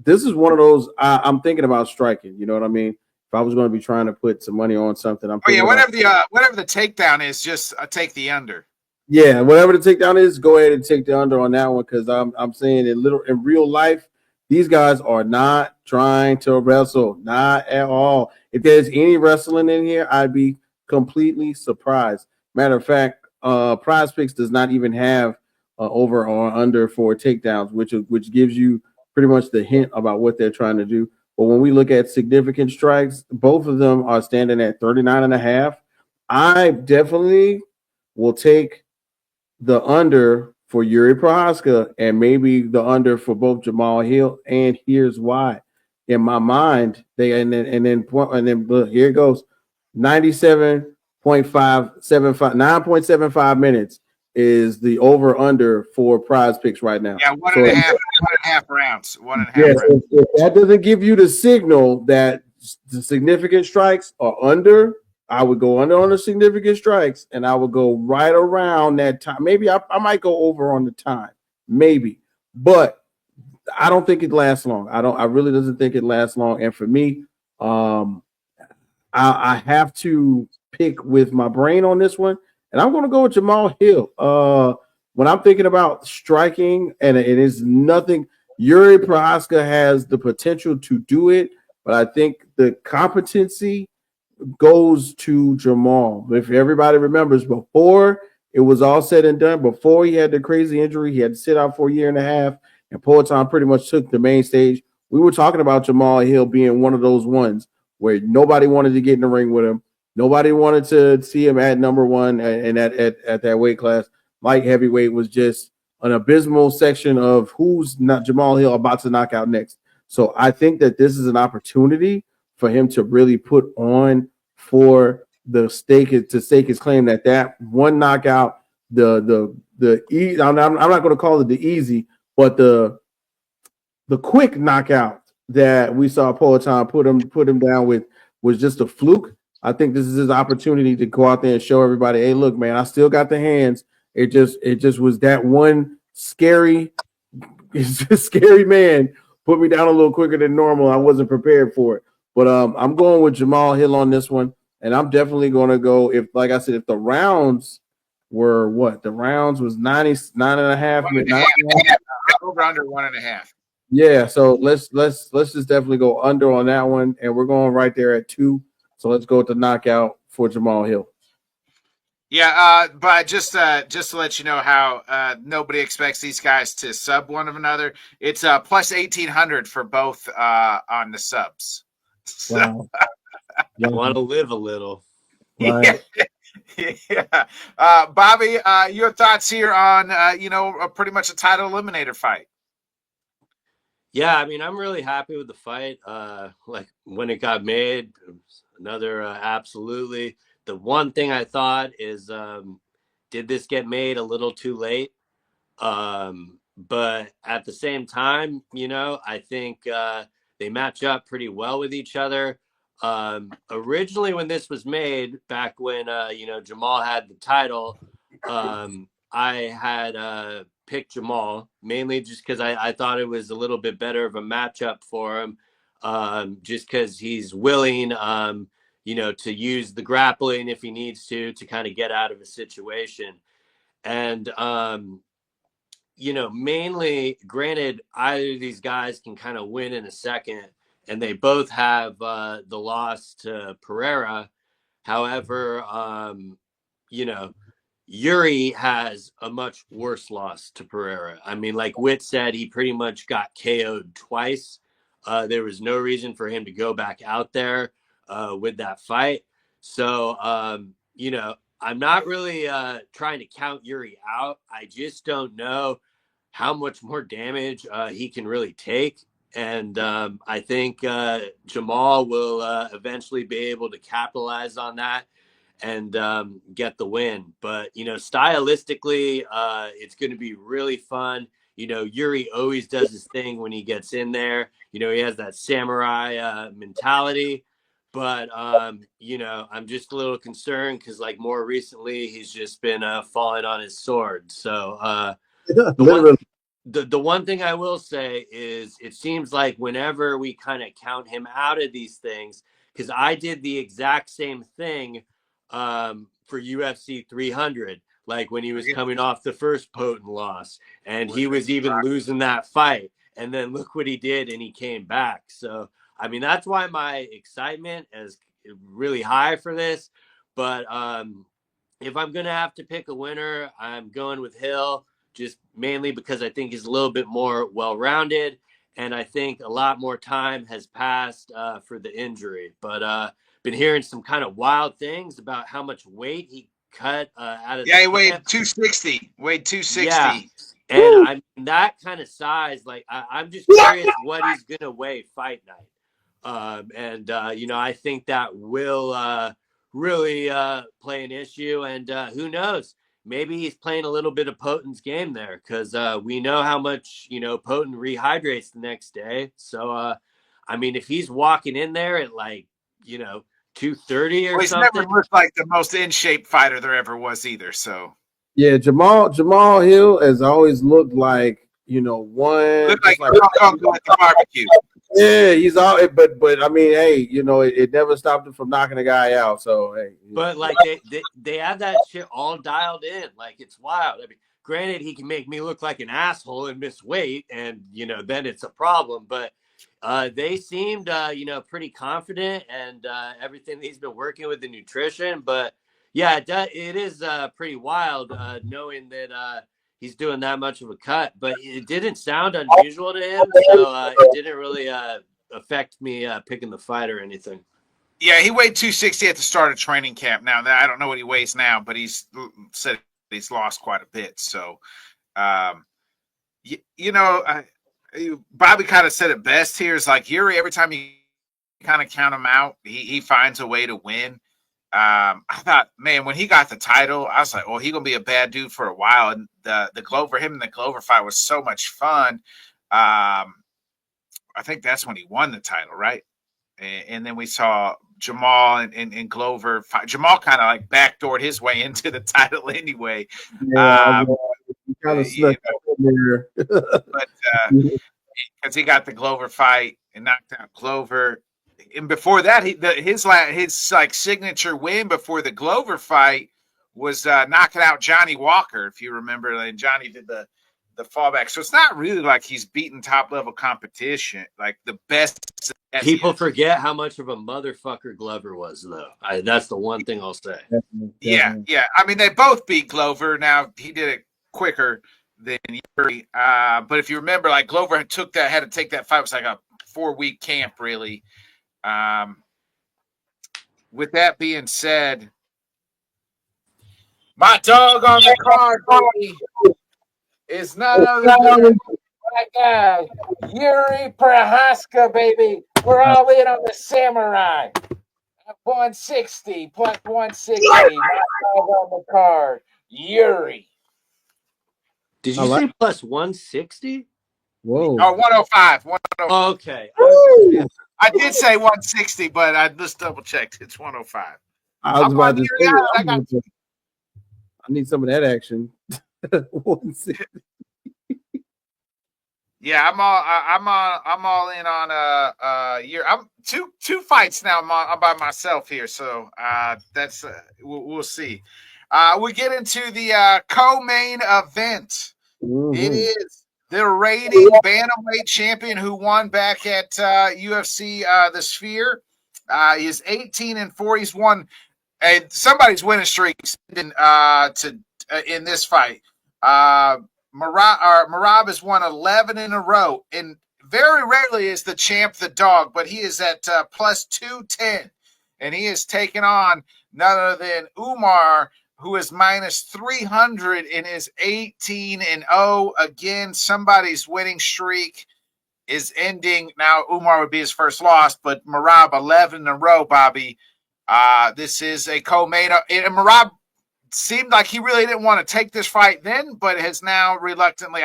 this is one of those I'm thinking about striking. You know what I mean? If I was going to be trying to put some money on something, I'm thinking whatever the takedown is, just take the under. Yeah, whatever the takedown is, go ahead and take the under on that one because I'm saying in real life, these guys are not trying to wrestle, not at all. If there's any wrestling in here, I'd be completely surprised. Matter of fact, Prize Picks does not even have over or under for takedowns, which gives you pretty much the hint about what they're trying to do. But when we look at significant strikes, both of them are standing at 39.5. I definitely will take the under for Yuri Prohaska and maybe the under for both Jamal Hill. And here's why. In my mind, and then here it goes. 9.75 minutes is the over under for Prize Picks right now. Yeah, one and a half rounds. One and a half rounds. If that doesn't give you the signal that the significant strikes are under, I would go under on the significant strikes, and I would go right around that time. Maybe I might go over on the time, maybe, but I don't think it lasts long. I really doesn't think it lasts long. And for me, I have to pick with my brain on this one, and I'm going to go with Jamal Hill. When I'm thinking about striking, and it is nothing, Yuri Prohaska has the potential to do it, but I think the competency goes to Jamal. If everybody remembers, before it was all said and done, before he had the crazy injury, he had to sit out for a year and a half, and Poatan pretty much took the main stage. We were talking about Jamal Hill being one of those ones where nobody wanted to get in the ring with him. Nobody wanted to see him at number one and at that weight class. Light heavyweight was just an abysmal section of who's not Jamal Hill about to knock out next. So I think that this is an opportunity for him to really put on for the stake to stake his claim that one knockout, I'm not going to call it the easy, but the quick knockout that we saw Poatan put him down with was just a fluke. I think this is his opportunity to go out there and show everybody, hey, look, man, I still got the hands. It just was that one scary man put me down a little quicker than normal. I wasn't prepared for it. But I'm going with Jamal Hill on this one, and I'm definitely going to go if the rounds were what? The rounds was 99.5. Over under 1.5. Yeah, so let's just definitely go under on that one, and we're going right there at 2. So let's go with the knockout for Jamal Hill. Yeah, but just to let you know how nobody expects these guys to sub one of another. It's plus 1,800 for both on the subs. Wow. You want to live a little. Right. Yeah. Bobby, your thoughts here on pretty much a title eliminator fight. Yeah, I mean, I'm really happy with the fight. Like when it got made, it was another absolutely. The one thing I thought is, did this get made a little too late? But at the same time, I think they match up pretty well with each other. Originally, when this was made, back when Jamal had the title, I had picked Jamal mainly just because I thought it was a little bit better of a matchup for him, just because he's willing, to use the grappling if he needs to kind of get out of a situation. And mainly, granted, either of these guys can kind of win in a second, and they both have the loss to Pereira. However, Yuri has a much worse loss to Pereira. I mean, like Witt said, he pretty much got KO'd twice. There was no reason for him to go back out there with that fight. So, I'm not really trying to count Yuri out. I just don't know how much more damage he can really take. And I think Jamal will eventually be able to capitalize on that and get the win. But, stylistically, it's going to be really fun. Yuri always does his thing when he gets in there. he has that samurai mentality. But, I'm just a little concerned because, like, more recently, he's just been falling on his sword. So the one Literally. the one thing I will say is it seems like whenever we kind of count him out of these things, because I did the exact same thing for UFC 300, like when he was coming off the first potent loss, and he was even losing that fight. And then look what he did, and he came back. So, I mean, that's why my excitement is really high for this. But if I'm going to have to pick a winner, I'm going with Hill, just mainly because I think he's a little bit more well-rounded, and I think a lot more time has passed for the injury. But been hearing some kind of wild things about how much weight he cut out of Yeah, he the weighed camp. 260. Weighed 260. Yeah. And I'm that kind of size. Like I'm just curious what he's gonna weigh fight night. I think that will really play an issue. And who knows? Maybe he's playing a little bit of Potent's game there because we know how much Potent rehydrates the next day. So I mean, if he's walking in there at like 230 or he's something, never looked like the most in shape fighter there ever was either. So yeah, Jamal Hill has always looked like one looked like like uncle at the barbecue. yeah, he's all but I mean, hey, it never stopped him from knocking a guy out. So hey, but like they have that shit all dialed in. Like it's wild. I mean, granted, he can make me look like an asshole and miss weight, and then it's a problem. But they seemed pretty confident and everything that he's been working with the nutrition. But yeah, it is pretty wild knowing that he's doing that much of a cut. But it didn't sound unusual to him, so it didn't really affect me picking the fight or anything. Yeah, he weighed 260 at the start of training camp. Now, I don't know what he weighs now, but he's said he's lost quite a bit. So, Bobby kind of said it best here. Is like Yuri, every time you kind of count him out, he finds a way to win. I thought, man, when he got the title, I was like, well, he's going to be a bad dude for a while. And the Glover, him and the Glover fight was so much fun. I think that's when he won the title, right? And then we saw Jamal and Glover. Jamal kind of like backdoored his way into the title anyway. yeah, kind of snuck in there. But because he got the Glover fight and knocked out Glover, and before that, his like signature win before the Glover fight was knocking out Johnny Walker, if you remember. And Johnny did the fallback. So it's not really like he's beating top level competition, like the best. People forget how much of a motherfucker Glover was, though. That's the one thing I'll say. Definitely. Yeah. I mean, they both beat Glover. Now he did it quicker than Yuri. But if you remember, like Glover had to take that fight. It was like a 4-week camp, really. With that being said, my dog on the card, baby, is none other than my guy, Yuri Prohaska, baby. We're all in on the samurai. 160 plus 160. My dog on the card, Yuri. Did you say plus 160? Whoa. Oh, 105. 105. Okay. I did say 160, but I just double checked. It's 105. I was about to say, I need some of that action. 160. Yeah, I'm all in on year. I'm two fights now. I'm by myself here, so that's we'll see. We get into the co-main event. Mm-hmm. It is the reigning bantamweight champion who won back at UFC the Sphere. He's 18-4. He's won, and somebody's winning streak in this fight. Marab has won 11 in a row, and very rarely is the champ the dog, but he is at plus 210, and he is taking on none other than Umar, who is minus 300 and is 18-0. Again, somebody's winning streak is ending. Now, Umar would be his first loss, but Marab 11 in a row, Bobby. This is a co-main, and Marab seemed like he really didn't want to take this fight then, but has now reluctantly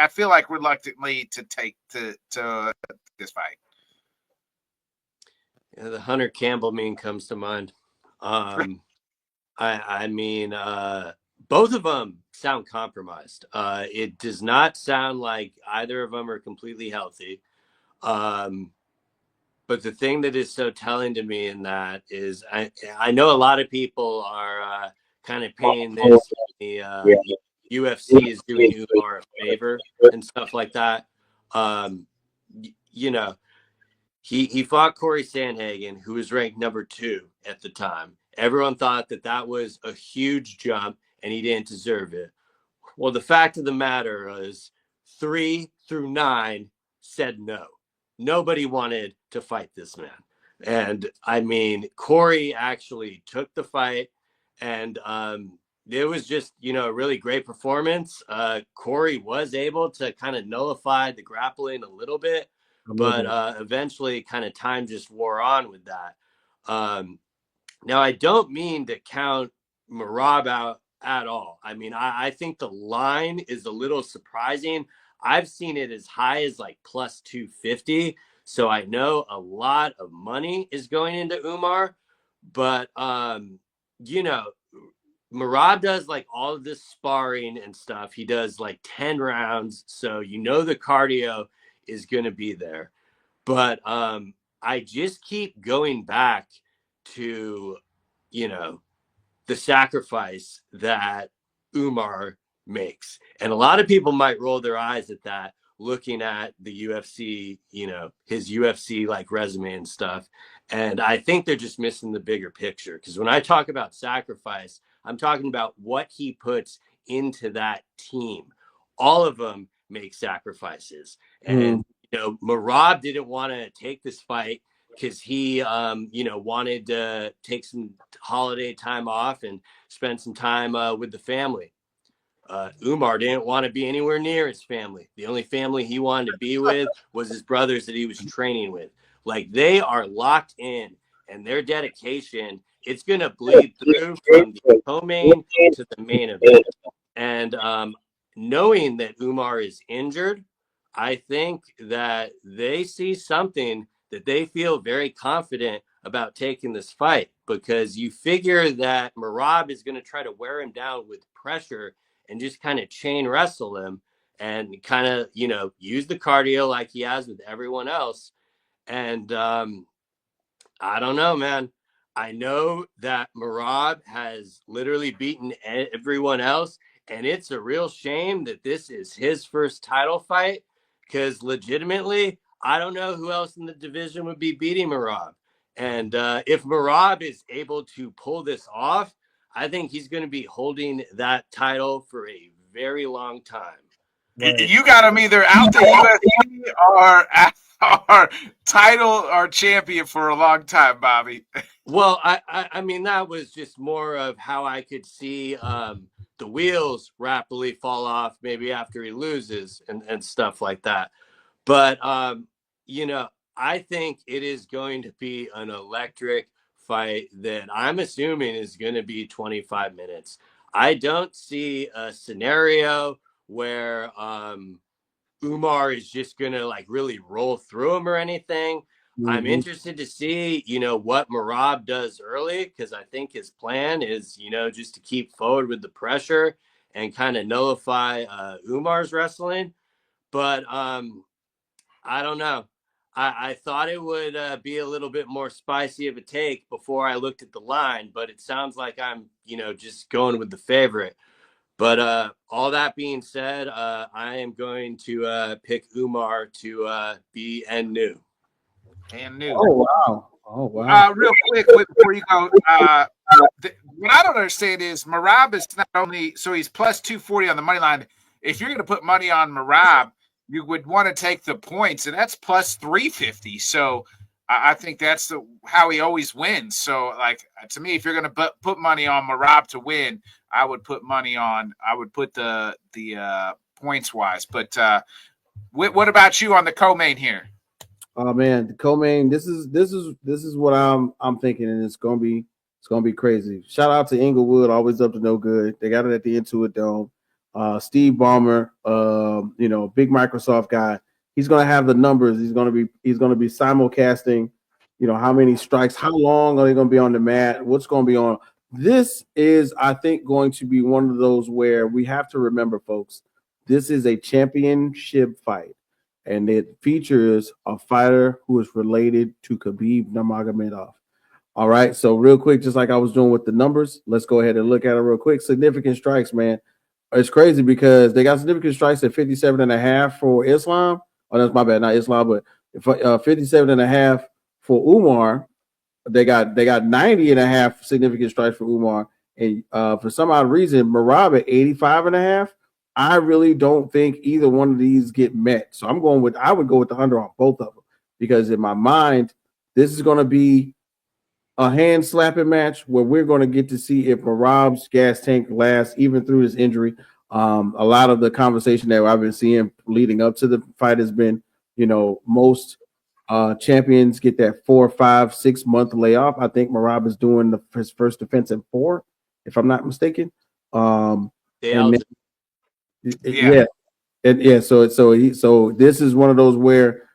to take to this fight. Yeah, the Hunter Campbell meme comes to mind. I mean, both of them sound compromised. It does not sound like either of them are completely healthy. But the thing that is so telling to me in that is I know a lot of people are kind of paying this. The UFC is doing Umar a favor and stuff like that. You know, he fought Corey Sandhagen, who was ranked number 2 at the time. Everyone thought that was a huge jump, and he didn't deserve it. Well, the fact of the matter is 3 through 9 said no. Nobody wanted to fight this man. And I mean, Corey actually took the fight, and it was just, a really great performance. Corey was able to kind of nullify the grappling a little bit, but eventually kind of time just wore on with that. Now, I don't mean to count Merab out at all. I mean, I think the line is a little surprising. I've seen it as high as like plus 250. So I know a lot of money is going into Umar, but Merab does like all of this sparring and stuff. He does like 10 rounds. So the cardio is going to be there. But I just keep going back to, the sacrifice that Umar makes. And a lot of people might roll their eyes at that, looking at the UFC, his UFC like resume and stuff. And I think they're just missing the bigger picture. Because when I talk about sacrifice, I'm talking about what he puts into that team. All of them make sacrifices. And, Merab didn't want to take this fight because he, wanted to take some holiday time off and spend some time with the family. Umar didn't want to be anywhere near his family. The only family he wanted to be with was his brothers that he was training with. Like, they are locked in, and their dedication, it's going to bleed through from the co-main to the main event. And knowing that Umar is injured, I think that they see something that they feel very confident about taking this fight, because you figure that Merab is going to try to wear him down with pressure and just kind of chain wrestle him and kind of, use the cardio like he has with everyone else. And I don't know, man. I know that Merab has literally beaten everyone else, and it's a real shame that this is his first title fight, because legitimately, I don't know who else in the division would be beating Merab. And if Merab is able to pull this off, I think he's going to be holding that title for a very long time. You got him either out the UFC or title or champion for a long time, Bobby. Well, I mean, that was just more of how I could see the wheels rapidly fall off maybe after he loses and stuff like that. But, I think it is going to be an electric fight that I'm assuming is going to be 25 minutes. I don't see a scenario where Umar is just going to like really roll through him or anything. I'm interested to see, what Merab does early, because I think his plan is, just to keep forward with the pressure and kind of nullify Umar's wrestling. But I don't know. I thought it would be a little bit more spicy of a take before I looked at the line, but it sounds like I'm, just going with the favorite. But all that being said, I am going to pick Umar to be and new. And new. Oh wow! Real quick before you go, what I don't understand is Merab is not only so he's plus 240 on the money line. If you're going to put money on Merab, you would want to take the points, and that's plus 350. So I think that's how he always wins. So, like, to me, if you're going to put money on Merab to win, I would put the points wise. But what about you on the co-main here? Oh man, the co-main. This is what I'm thinking, and it's gonna be crazy. Shout out to Inglewood, always up to no good. They got it at the Intuit Dome. Steve Ballmer, big Microsoft guy. He's gonna have the numbers. He's gonna be simulcasting how many strikes, how long are they going to be on the mat, what's going to be on. This is, I think, going to be one of those where we have to remember, folks, this is a championship fight, and it features a fighter who is related to Khabib Nurmagomedov. All right, so real quick, just like I was doing with the numbers, let's go ahead and look at it real quick. Significant strikes, man. It's crazy because they got significant strikes at 57.5 for Islam. Oh, that's my bad, not Islam, but 57.5 for Umar. They got 90.5 significant strikes for Umar. And for some odd reason, Merab at 85.5. I really don't think either one of these get met. So I would go with the under on both of them, because in my mind, this is going to be a hand slapping match where we're going to get to see if Merab's gas tank lasts even through his injury. A lot of the conversation that I've been seeing leading up to the fight has been, most champions get that 4, 5, 6 month layoff. I think Merab is doing his first defense in 4, if I'm not mistaken. So this is one of those where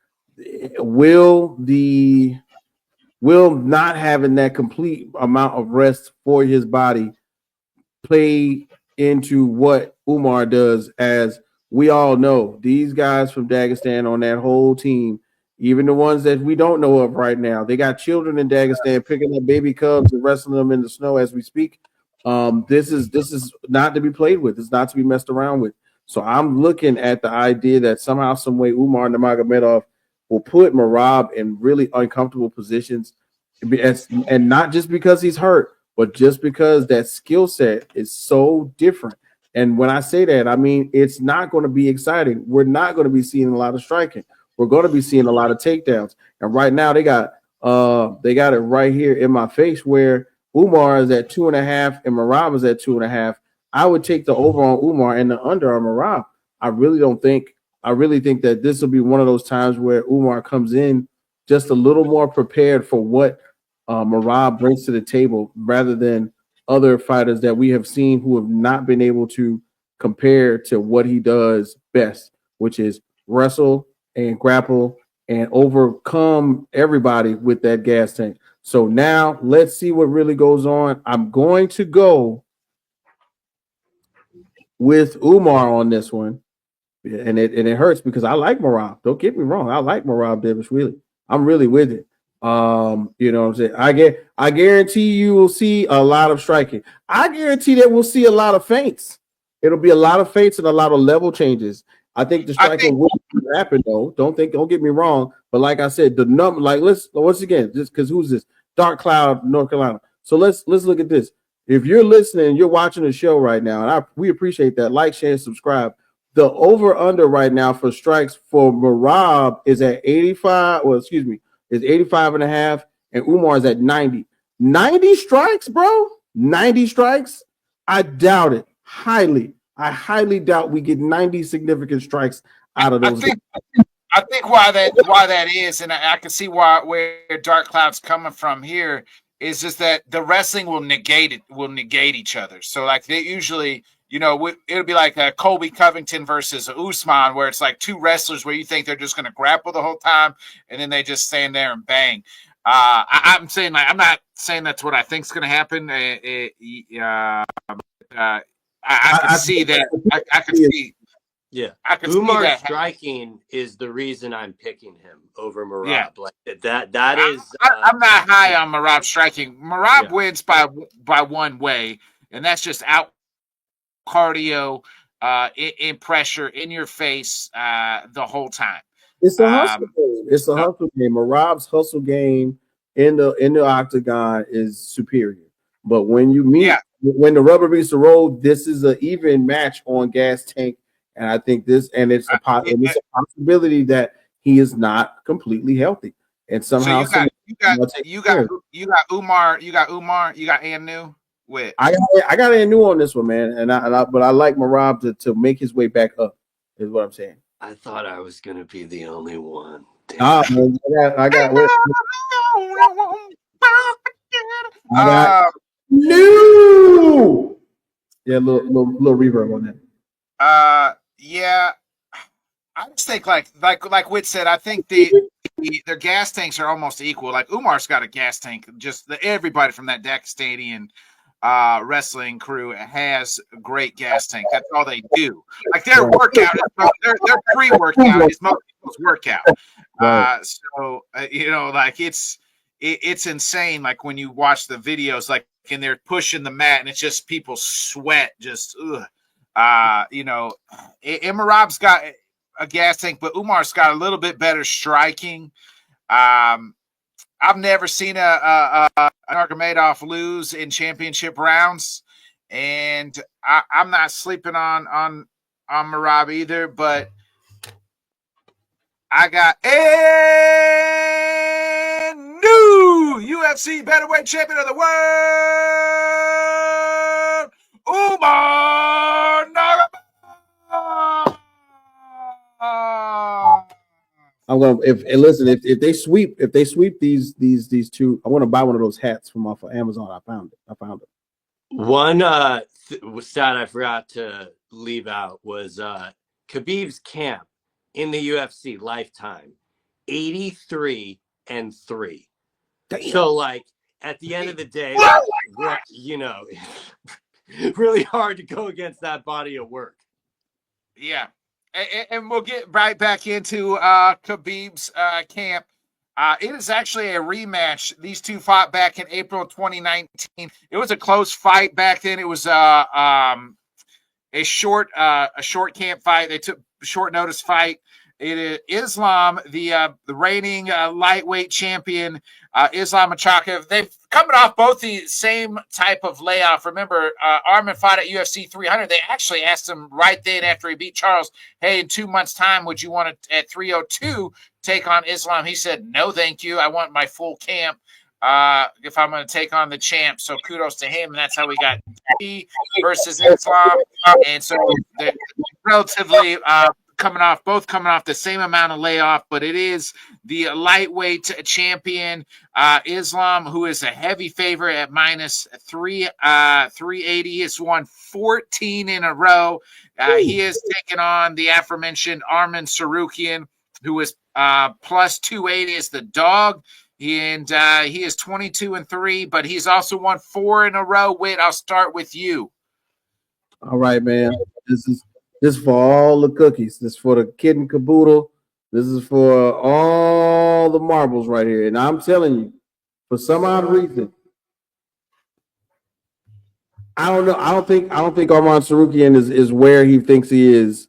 will not having that complete amount of rest for his body play into what Umar does. As we all know, these guys from Dagestan on that whole team, even the ones that we don't know of right now, they got children in Dagestan picking up baby cubs and wrestling them in the snow as we speak. This is not to be played with. It's not to be messed around with. So I'm looking at the idea that somehow, some way, Umar Nurmagomedov will put Merab in really uncomfortable positions, and not just because he's hurt, but just because that skill set is so different. And when I say that, I mean it's not going to be exciting. We're not going to be seeing a lot of striking. We're going to be seeing a lot of takedowns. And right now they got it right here in my face where Umar is at 2.5 and Merab is at 2.5. I would take the over on Umar and the under on Merab. I really think that this will be one of those times where Umar comes in just a little more prepared for what Merab brings to the table, rather than other fighters that we have seen who have not been able to compare to what he does best, which is wrestle and grapple and overcome everybody with that gas tank. So now let's see what really goes on. I'm going to go with Umar on this one. And it hurts because I like Merab. Don't get me wrong. I like Merab Davishvili. I'm really with it. You know what I'm saying? I guarantee you will see a lot of striking. I guarantee that we'll see a lot of feints. It'll be a lot of feints and a lot of level changes. I think the striking will happen though. Don't get me wrong. But like I said, the number, like let's once again, just because who's this? Dark Cloud, North Carolina. So let's look at this. If you're listening, you're watching the show right now, and we appreciate that. Like, share, subscribe. The over-under right now for strikes for Merab is at 85, is 85.5, and Umar is at 90. 90 strikes, bro? 90 strikes? I doubt it. I highly doubt we get 90 significant strikes out of those. I think why that is, and I can see where Dark Cloud's coming from here, is just that the wrestling will negate each other. So like they usually, it'll be like Colby Covington versus Usman, where it's like two wrestlers where you think they're just going to grapple the whole time, and then they just stand there and bang. I'm saying, like, I'm not saying that's what I think is going to happen. I can see that. I can see. Yeah, I can Umar see that striking is the reason I'm picking him over Merab. Yeah. Like that is. I'm not high on Merab striking. Merab wins by one way, and that's just out cardio, in pressure, in your face, the whole time. It's a hustle game. It's a hustle game. Merab's hustle game in the octagon is superior. But when you meet, when the rubber meets the road, this is an even match on gas tank. And I think it's a possibility that he is not completely healthy. And somehow so you got Umar, you got Anu with. I got Anu on this one, man. But I like Merab to make his way back up, is what I'm saying. I thought I was gonna be the only one. Man, I got new. Yeah, little reverb on that. Yeah, I just think like Whit said, I think the their gas tanks are almost equal. Like Umar's got a gas tank. Just everybody from that Dagestanian wrestling crew has a great gas tank. That's all they do. Like their workout, their pre-workout is most people's workout. Like it's insane. Like when you watch the videos, like and they're pushing the mat, and it's just people sweat. Just Imarab's got a gas tank, but Umar's got a little bit better striking. I've never seen an Nurmagomedov lose in championship rounds, and I'm not sleeping on Merab either. But I got a new UFC Bantamweight Champion of the World, Umar Nurmagomedov. I'm gonna if they sweep these two, I want to buy one of those hats from off of Amazon. I found it. One stat I forgot to leave out was Khabib's camp in the UFC lifetime, 83-3. So like at the end of the day, really hard to go against that body of work. Yeah. And we'll get right back into Khabib's camp. It is actually a rematch. These two fought back in April 2019. It was a close fight back then. It was a short camp fight. They took a short notice fight. It is Islam, the reigning lightweight champion, Islam Makhachev. They've coming off both the same type of layoff. Remember, Arman fought at UFC 300. They actually asked him right then after he beat Charles, hey, in 2 months' time, would you want to, at 302, take on Islam? He said, no, thank you. I want my full camp if I'm going to take on the champ. So kudos to him. And that's how we got T versus Islam. And so they're relatively coming off the same amount of layoff, but it is the lightweight champion, Islam, who is a heavy favorite at minus 380. He has won 14 in a row. He is taking on the aforementioned Arman Tsarukyan, who is plus 280 as the dog. And he is 22-3, but he's also won 4 in a row. Whit, I'll start with you. All right, man. This is for all the cookies. This is for the kid and caboodle. This is for all the marbles right here. And I'm telling you, for some odd reason, I don't know. I don't think Arman Tsarukyan is where he thinks he is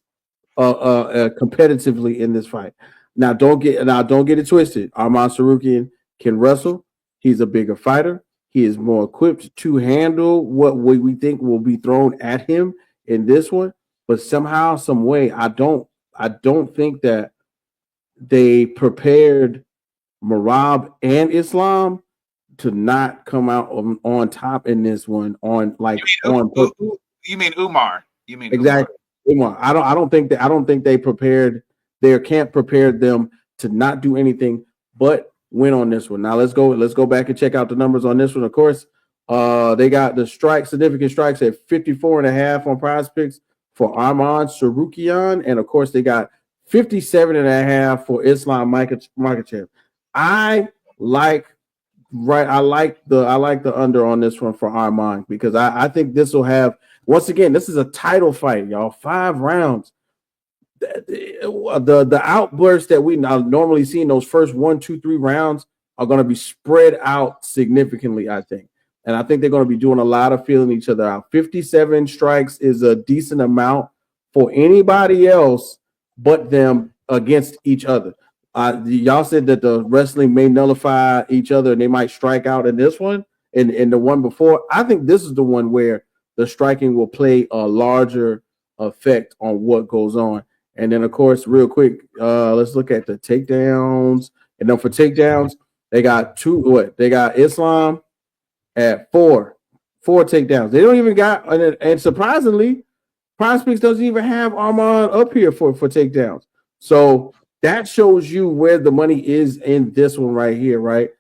competitively in this fight. Now don't get it twisted. Arman Tsarukyan can wrestle. He's a bigger fighter. He is more equipped to handle what we think will be thrown at him in this one. But somehow, some way, I don't think that they prepared Merab and Islam to not come out on top in this one. You mean Umar? You mean exactly Umar? I don't think they prepared their camp prepared them to not do anything but win on this one. Now let's go back and check out the numbers on this one. Of course, they got the significant strikes at 54.5 on Prize Picks for Arman Tsarukyan, and of course they got 57.5 for Islam Makhachev. I like the under on this one for Arman because I think this will have, once again, this is a title fight, y'all. 5 rounds. The outbursts that we normally see in those first 1, 2, 3 rounds are going to be spread out significantly, I think. And I think they're going to be doing a lot of feeling each other out. 57 strikes is a decent amount for anybody else but them against each other. Y'all said that the wrestling may nullify each other and they might strike out in this one and the one before. I think this is the one where the striking will play a larger effect on what goes on. And then, of course, real quick, let's look at the takedowns. And then for takedowns, they got They got Islam at 4 takedowns. They don't even got, and surprisingly, Prospects doesn't even have Arman up here for takedowns. So that shows you where the money is in this one right here, right?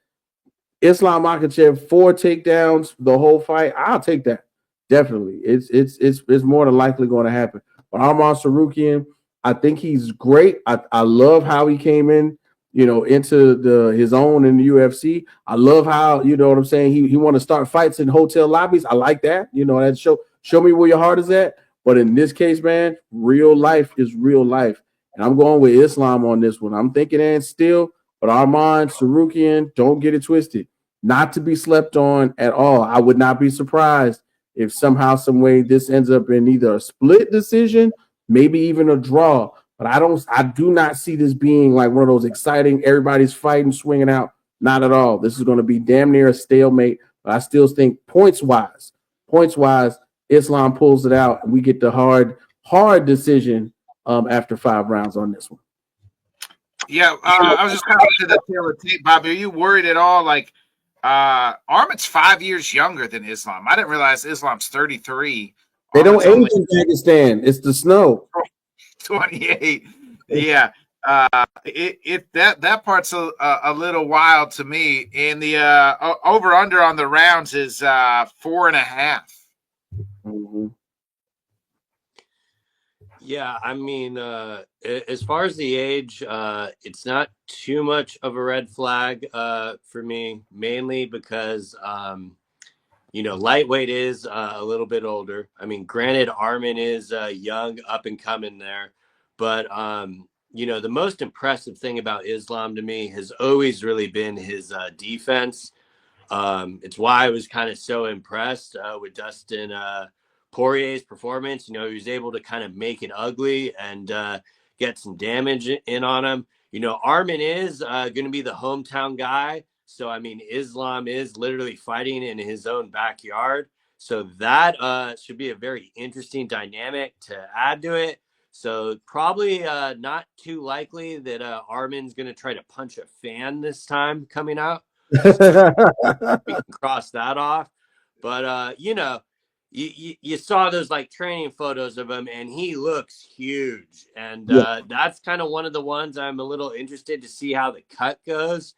Islam Makhachev 4 takedowns the whole fight. I'll take that. Definitely. It's more than likely going to happen. But Arman Tsarukyan, I think he's great. I love how he came in into his own in the UFC. I love how, you know what I'm saying, he want to start fights in hotel lobbies. I like that. That show me where your heart is at. But in this case, man, real life is real life. And I'm going with Islam on this one. I'm thinking and still, but Arman Tsarukyan, don't get it twisted. Not to be slept on at all. I would not be surprised if somehow, some way, this ends up in either a split decision, maybe even a draw. But I do not see this being like one of those exciting, everybody's fighting, swinging out. Not at all. This is going to be damn near a stalemate. But I still think points wise, Islam pulls it out, and we get the hard decision after 5 rounds on this one. Yeah, I was just kind of looking at the tail of tape, Bobby. Are you worried at all? Like, Arman's 5 years younger than Islam. I didn't realize Islam's 33. They don't age in Pakistan. It's the snow. 28. Yeah. That part's a little wild to me. And the over under on the rounds is 4.5. Mm-hmm. Yeah, I mean, as far as the age, it's not too much of a red flag for me, mainly because, lightweight is a little bit older. I mean, granted, Arman is young, up and coming there. But, the most impressive thing about Islam to me has always really been his defense. It's why I was kind of so impressed with Dustin Poirier's performance. He was able to kind of make it ugly and get some damage in on him. Arman is going to be the hometown guy. So, I mean, Islam is literally fighting in his own backyard. So that should be a very interesting dynamic to add to it. So probably not too likely that Arman's going to try to punch a fan this time coming out. So we can cross that off. But, you saw those like training photos of him, and he looks huge. And that's kind of one of the ones I'm a little interested to see how the cut goes.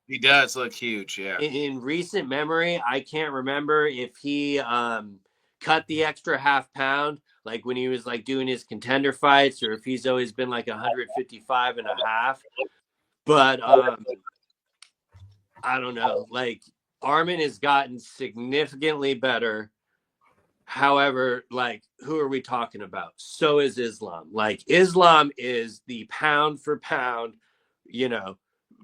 He does look huge, yeah. In recent memory, I can't remember if he cut the extra half pound, like when he was like doing his contender fights, or if he's always been like 155.5. But I don't know. Like, Arman has gotten significantly better. However, like, who are we talking about? So is Islam. Like, Islam is the pound for pound,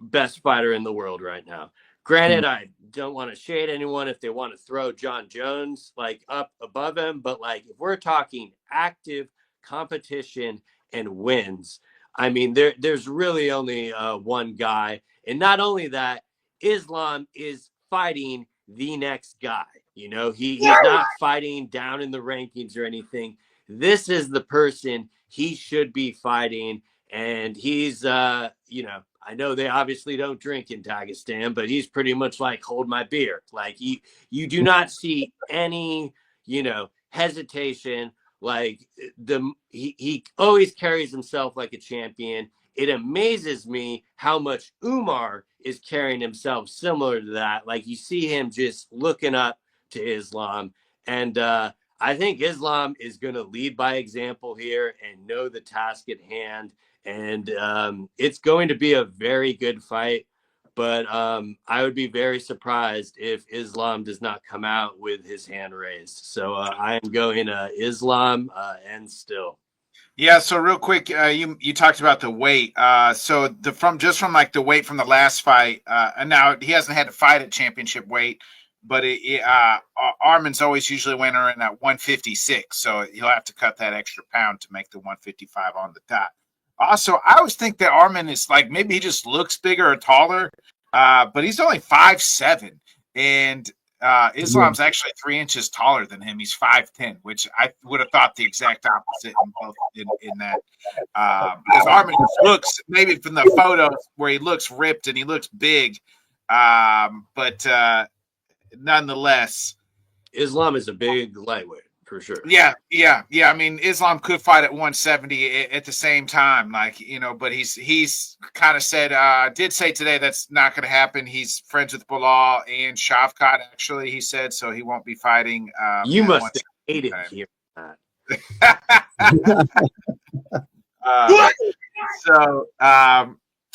best fighter in the world right now. Granted, I don't want to shade anyone if they want to throw John Jones like up above him, but like if we're talking active competition and wins, I mean there's really only one guy, and not only that, Islam is fighting the next guy. He's not fighting down in the rankings or anything. This is the person he should be fighting, and he's I know they obviously don't drink in Dagestan, but he's pretty much like, hold my beer. Like you do not see any, hesitation. Like he always carries himself like a champion. It amazes me how much Umar is carrying himself similar to that. Like you see him just looking up to Islam. And I think Islam is going to lead by example here and know the task at hand. And it's going to be a very good fight, but I would be very surprised if Islam does not come out with his hand raised. So I am going Islam and still. Yeah. So real quick, you talked about the weight. So from like the weight from the last fight, and now he hasn't had to fight at championship weight, but Arman's always usually winning in at 156. So he'll have to cut that extra pound to make the 155 on the dot. Also, I always think that Arman is like, maybe he just looks bigger or taller, but he's only 5'7", and Islam's actually 3 inches taller than him. He's 5'10", which I would have thought the exact opposite in that. Because Arman looks, maybe from the photos where he looks ripped and he looks big, but nonetheless, Islam is a big lightweight. For sure. Yeah. I mean, Islam could fight at 170 at the same time, but he's kind of said, did say today that's not going to happen. He's friends with Bilal and Shavkat, actually, he said, so he won't be fighting. You must have hated hearing that.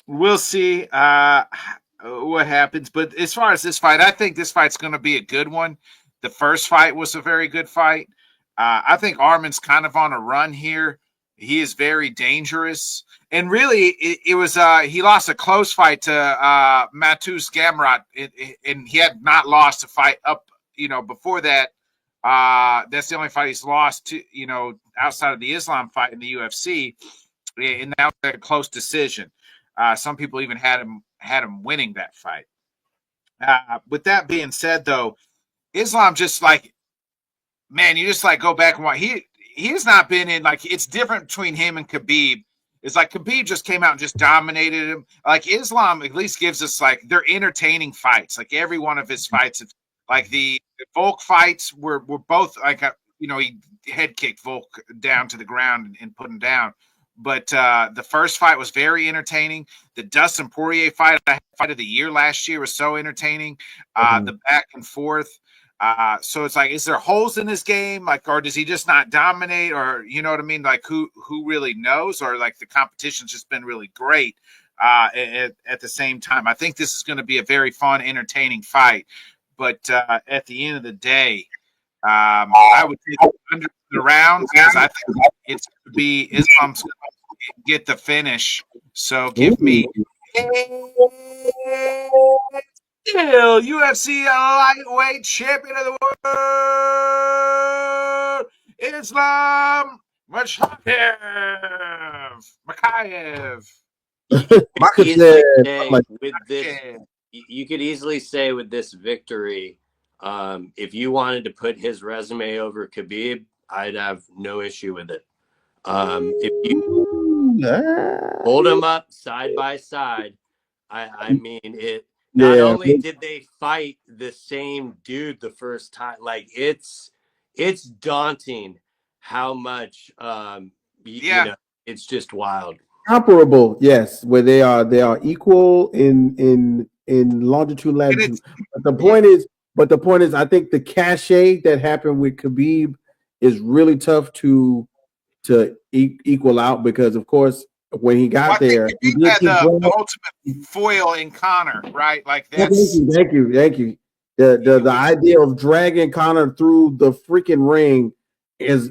we'll see what happens. But as far as this fight, I think this fight's going to be a good one. The first fight was a very good fight. I think Arman's kind of on a run here. He is very dangerous. And really, it was he lost a close fight to Matus Gamrot, and he had not lost a fight up, before that. That's the only fight he's lost to, outside of the Islam fight in the UFC, and that was a close decision. Some people even had him winning that fight. With that being said, though, Islam just like, man, you just like go back and watch. He has not been in, like, it's different between him and Khabib. It's like Khabib just came out and just dominated him. Like Islam at least gives us, like, they're entertaining fights. Like every one of his fights, like the Volk fights were both like he head kicked Volk down to the ground and put him down. But the first fight was very entertaining. The Dustin Poirier fight of the year last year was so entertaining. The back and forth. So it's like, is there holes in this game? Like, or does he just not dominate? Or, you know what I mean? Like, who really knows? Or like the competition's just been really great at the same time. I think this is going to be a very fun, entertaining fight. But at the end of the day, I would take under the rounds because I think it's going to be Islam's going to get the finish. So give me still UFC lightweight champion of the world, Islam Makhachev. You could easily say with this victory, if you wanted to put his resume over Khabib, I'd have no issue with it. If you hold them up side by side, I mean it. Not only did they fight the same dude the first time, like it's daunting how much you know, it's just wild. Comparable, yes, where they are equal in longitude, latitude. But the point is, I think the cachet that happened with Khabib is really tough to equal out because, of course, when he got there, he had the ultimate foil in Conor, right? Like that's thank you. The idea of dragging Conor through the freaking ring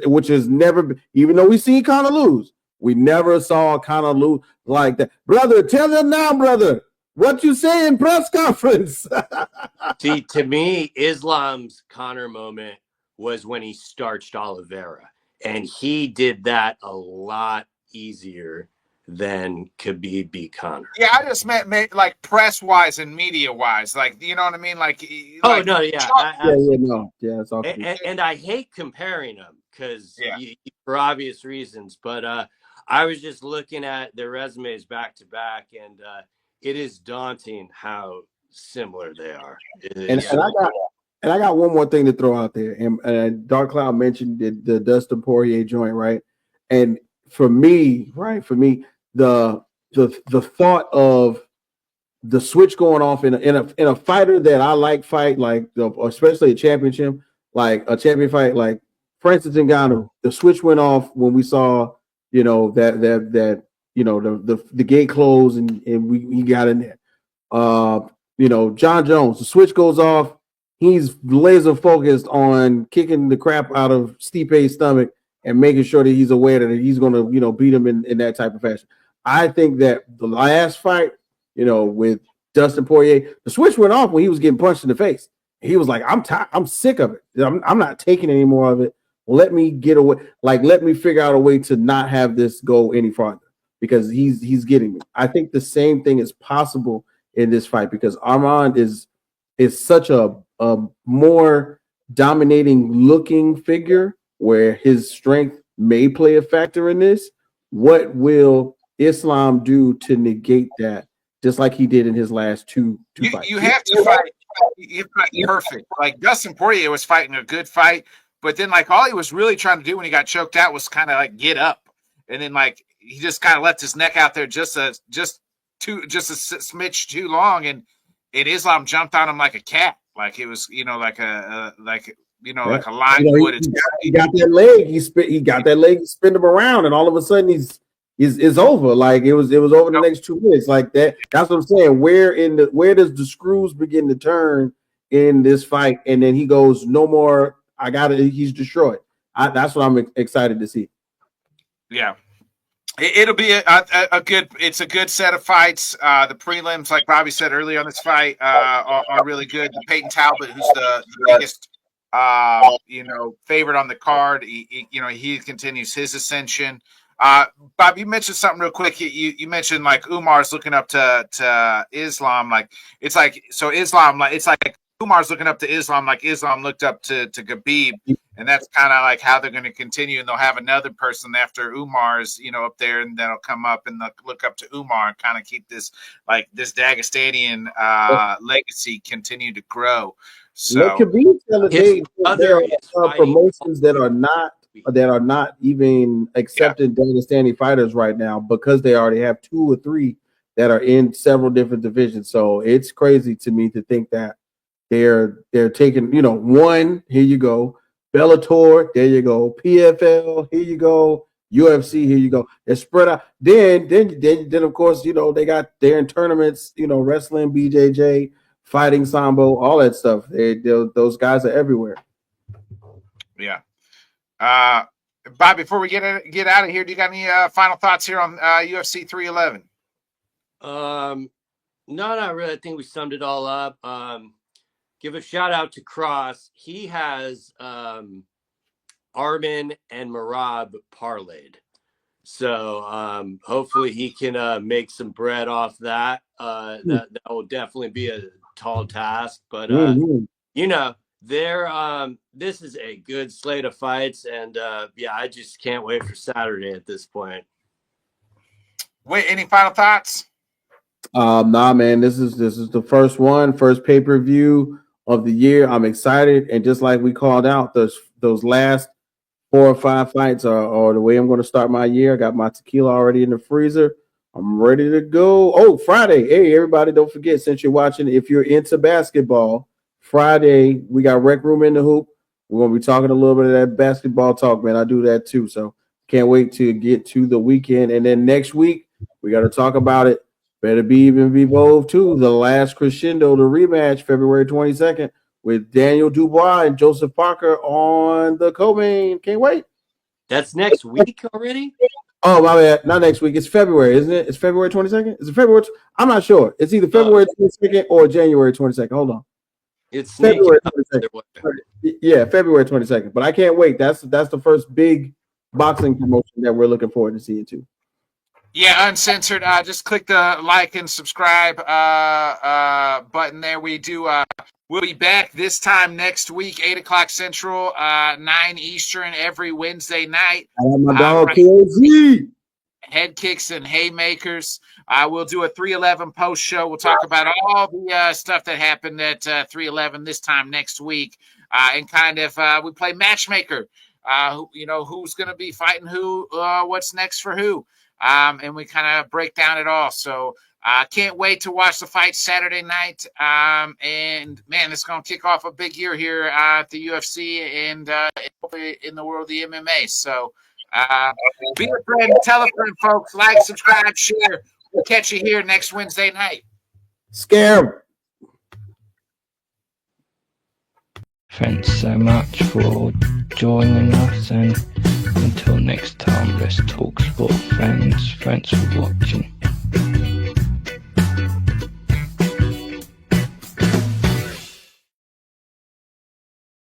which is never, even though we see Conor lose, we never saw Conor lose like that. Brother, tell them now, brother, what you say in press conference. See, to me, Islam's Conor moment was when he starched Oliveira, and he did that a lot easier than Khabib beat Conor. Yeah, I just meant like press wise and media wise, like, you know what I mean? Like, no, yeah, it's all and I hate comparing them because for obvious reasons, but I was just looking at their resumes back to back, and it is daunting how similar they are. And I got one more thing to throw out there. And Dark Cloud mentioned the Dustin Poirier joint, right? And for me, the thought of the switch going off in a fighter that I fight, like especially a championship, like a champion fight, like for instance in Ghana, the switch went off when we saw, that the gate closed and we got in there. John Jones, the switch goes off. He's laser focused on kicking the crap out of Stipe's stomach and making sure that he's aware that he's going to, beat him in that type of fashion. I think that the last fight, with Dustin Poirier, the switch went off when he was getting punched in the face. He was like, I'm sick of it. I'm not taking any more of it. Let me get away. Like, let me figure out a way to not have this go any farther because he's getting me. I think the same thing is possible in this fight because Armand is such a more dominating looking figure where his strength may play a factor in this. What will Islam do to negate that, just like he did in his last two fights? You have to fight perfect. Like Dustin Poirier was fighting a good fight, but then like all he was really trying to do when he got choked out was kind of like get up, and then like he just kind of left his neck out there just a smidge too long, and Islam jumped on him like a cat, like it was like a like a line would. He got that leg. He got that leg. He spin him around, and all of a sudden he's is over. Like it was over the next 2 minutes. Like that. That's what I'm saying. Where does the screws begin to turn in this fight? And then he goes, no more. I got it. He's destroyed. That's what I'm excited to see. Yeah. It'll be a good. It's a good set of fights. The prelims, like Bobby said earlier on this fight, are really good. The Peyton Talbot, who's the biggest, favorite on the card. He continues his ascension. Bob, you mentioned something real quick. You mentioned like Umar's looking up to Islam. Like it's like so Islam. Like it's like Umar's looking up to Islam. Like Islam looked up to Khabib. And that's kind of like how they're going to continue. And they'll have another person after Umar's, up there, and that'll come up and look up to Umar and kind of keep this Dagestanian legacy continue to grow. So let Khabib tell us there are promotions that are not even accepting Dagestani fighters right now because they already have 2 or 3 that are in several different divisions. So it's crazy to me to think that they're taking, one, here you go. Bellator, there you go. PFL, here you go. UFC, here you go. They're spread out. Then of course, they got they're in tournaments, wrestling, BJJ, fighting sambo, all that stuff. Those guys are everywhere. Yeah. Bob, before we get out of here, do you got any final thoughts here on UFC 311? No, not really. I think we summed it all up. Give a shout out to Cross. He has Armin and Marab parlayed. So hopefully he can make some bread off that. That will definitely be a tall task. But this is a good slate of fights, and I just can't wait for Saturday at this point. Wait, any final thoughts? Nah, man. This is the first pay-per-view of the year. I'm excited, and just like we called out, those last 4 or 5 fights are the way I'm going to start my year. I got my tequila already in the freezer. I'm ready to go. Oh, Friday. Hey, everybody, don't forget, since you're watching, if you're into basketball, Friday, we got Rec Room in the Hoop. We're going to be talking a little bit of that basketball talk, man. I do that too, so can't wait to get to the weekend. And then next week, we got to talk about it. Better be Evolve 2, the last crescendo, the rematch, February 22nd, with Daniel Dubois and Joseph Parker on the co-main. Can't wait. That's next week already? Oh, my bad. Not next week. It's February, isn't it? It's February 22nd? Is it February? I'm not sure. It's either February 22nd or January 22nd. Hold on. It's February 22nd. Yeah, February 22nd. But I can't wait. That's the first big boxing promotion that we're looking forward to seeing, too. Yeah, uncensored. Just click the like and subscribe button there. We'll be back this time next week, 8:00 Central, 9 Eastern, every Wednesday night. I have my dog KOZ. Headkicks and Haymakers. We'll do a 311 post show. We'll talk about all the stuff that happened at 311 this time next week, and kind of we play matchmaker. Who's going to be fighting who? What's next for who? And we kind of break down it all. So can't wait to watch the fight Saturday night. And man, it's going to kick off a big year here at the UFC and in the world of the MMA. So be a friend, tell a friend, folks. Like, subscribe, share. We'll catch you here next Wednesday night. Scare. Thanks so much for joining us, and until next time, let's talk sport, friends. Thanks for watching.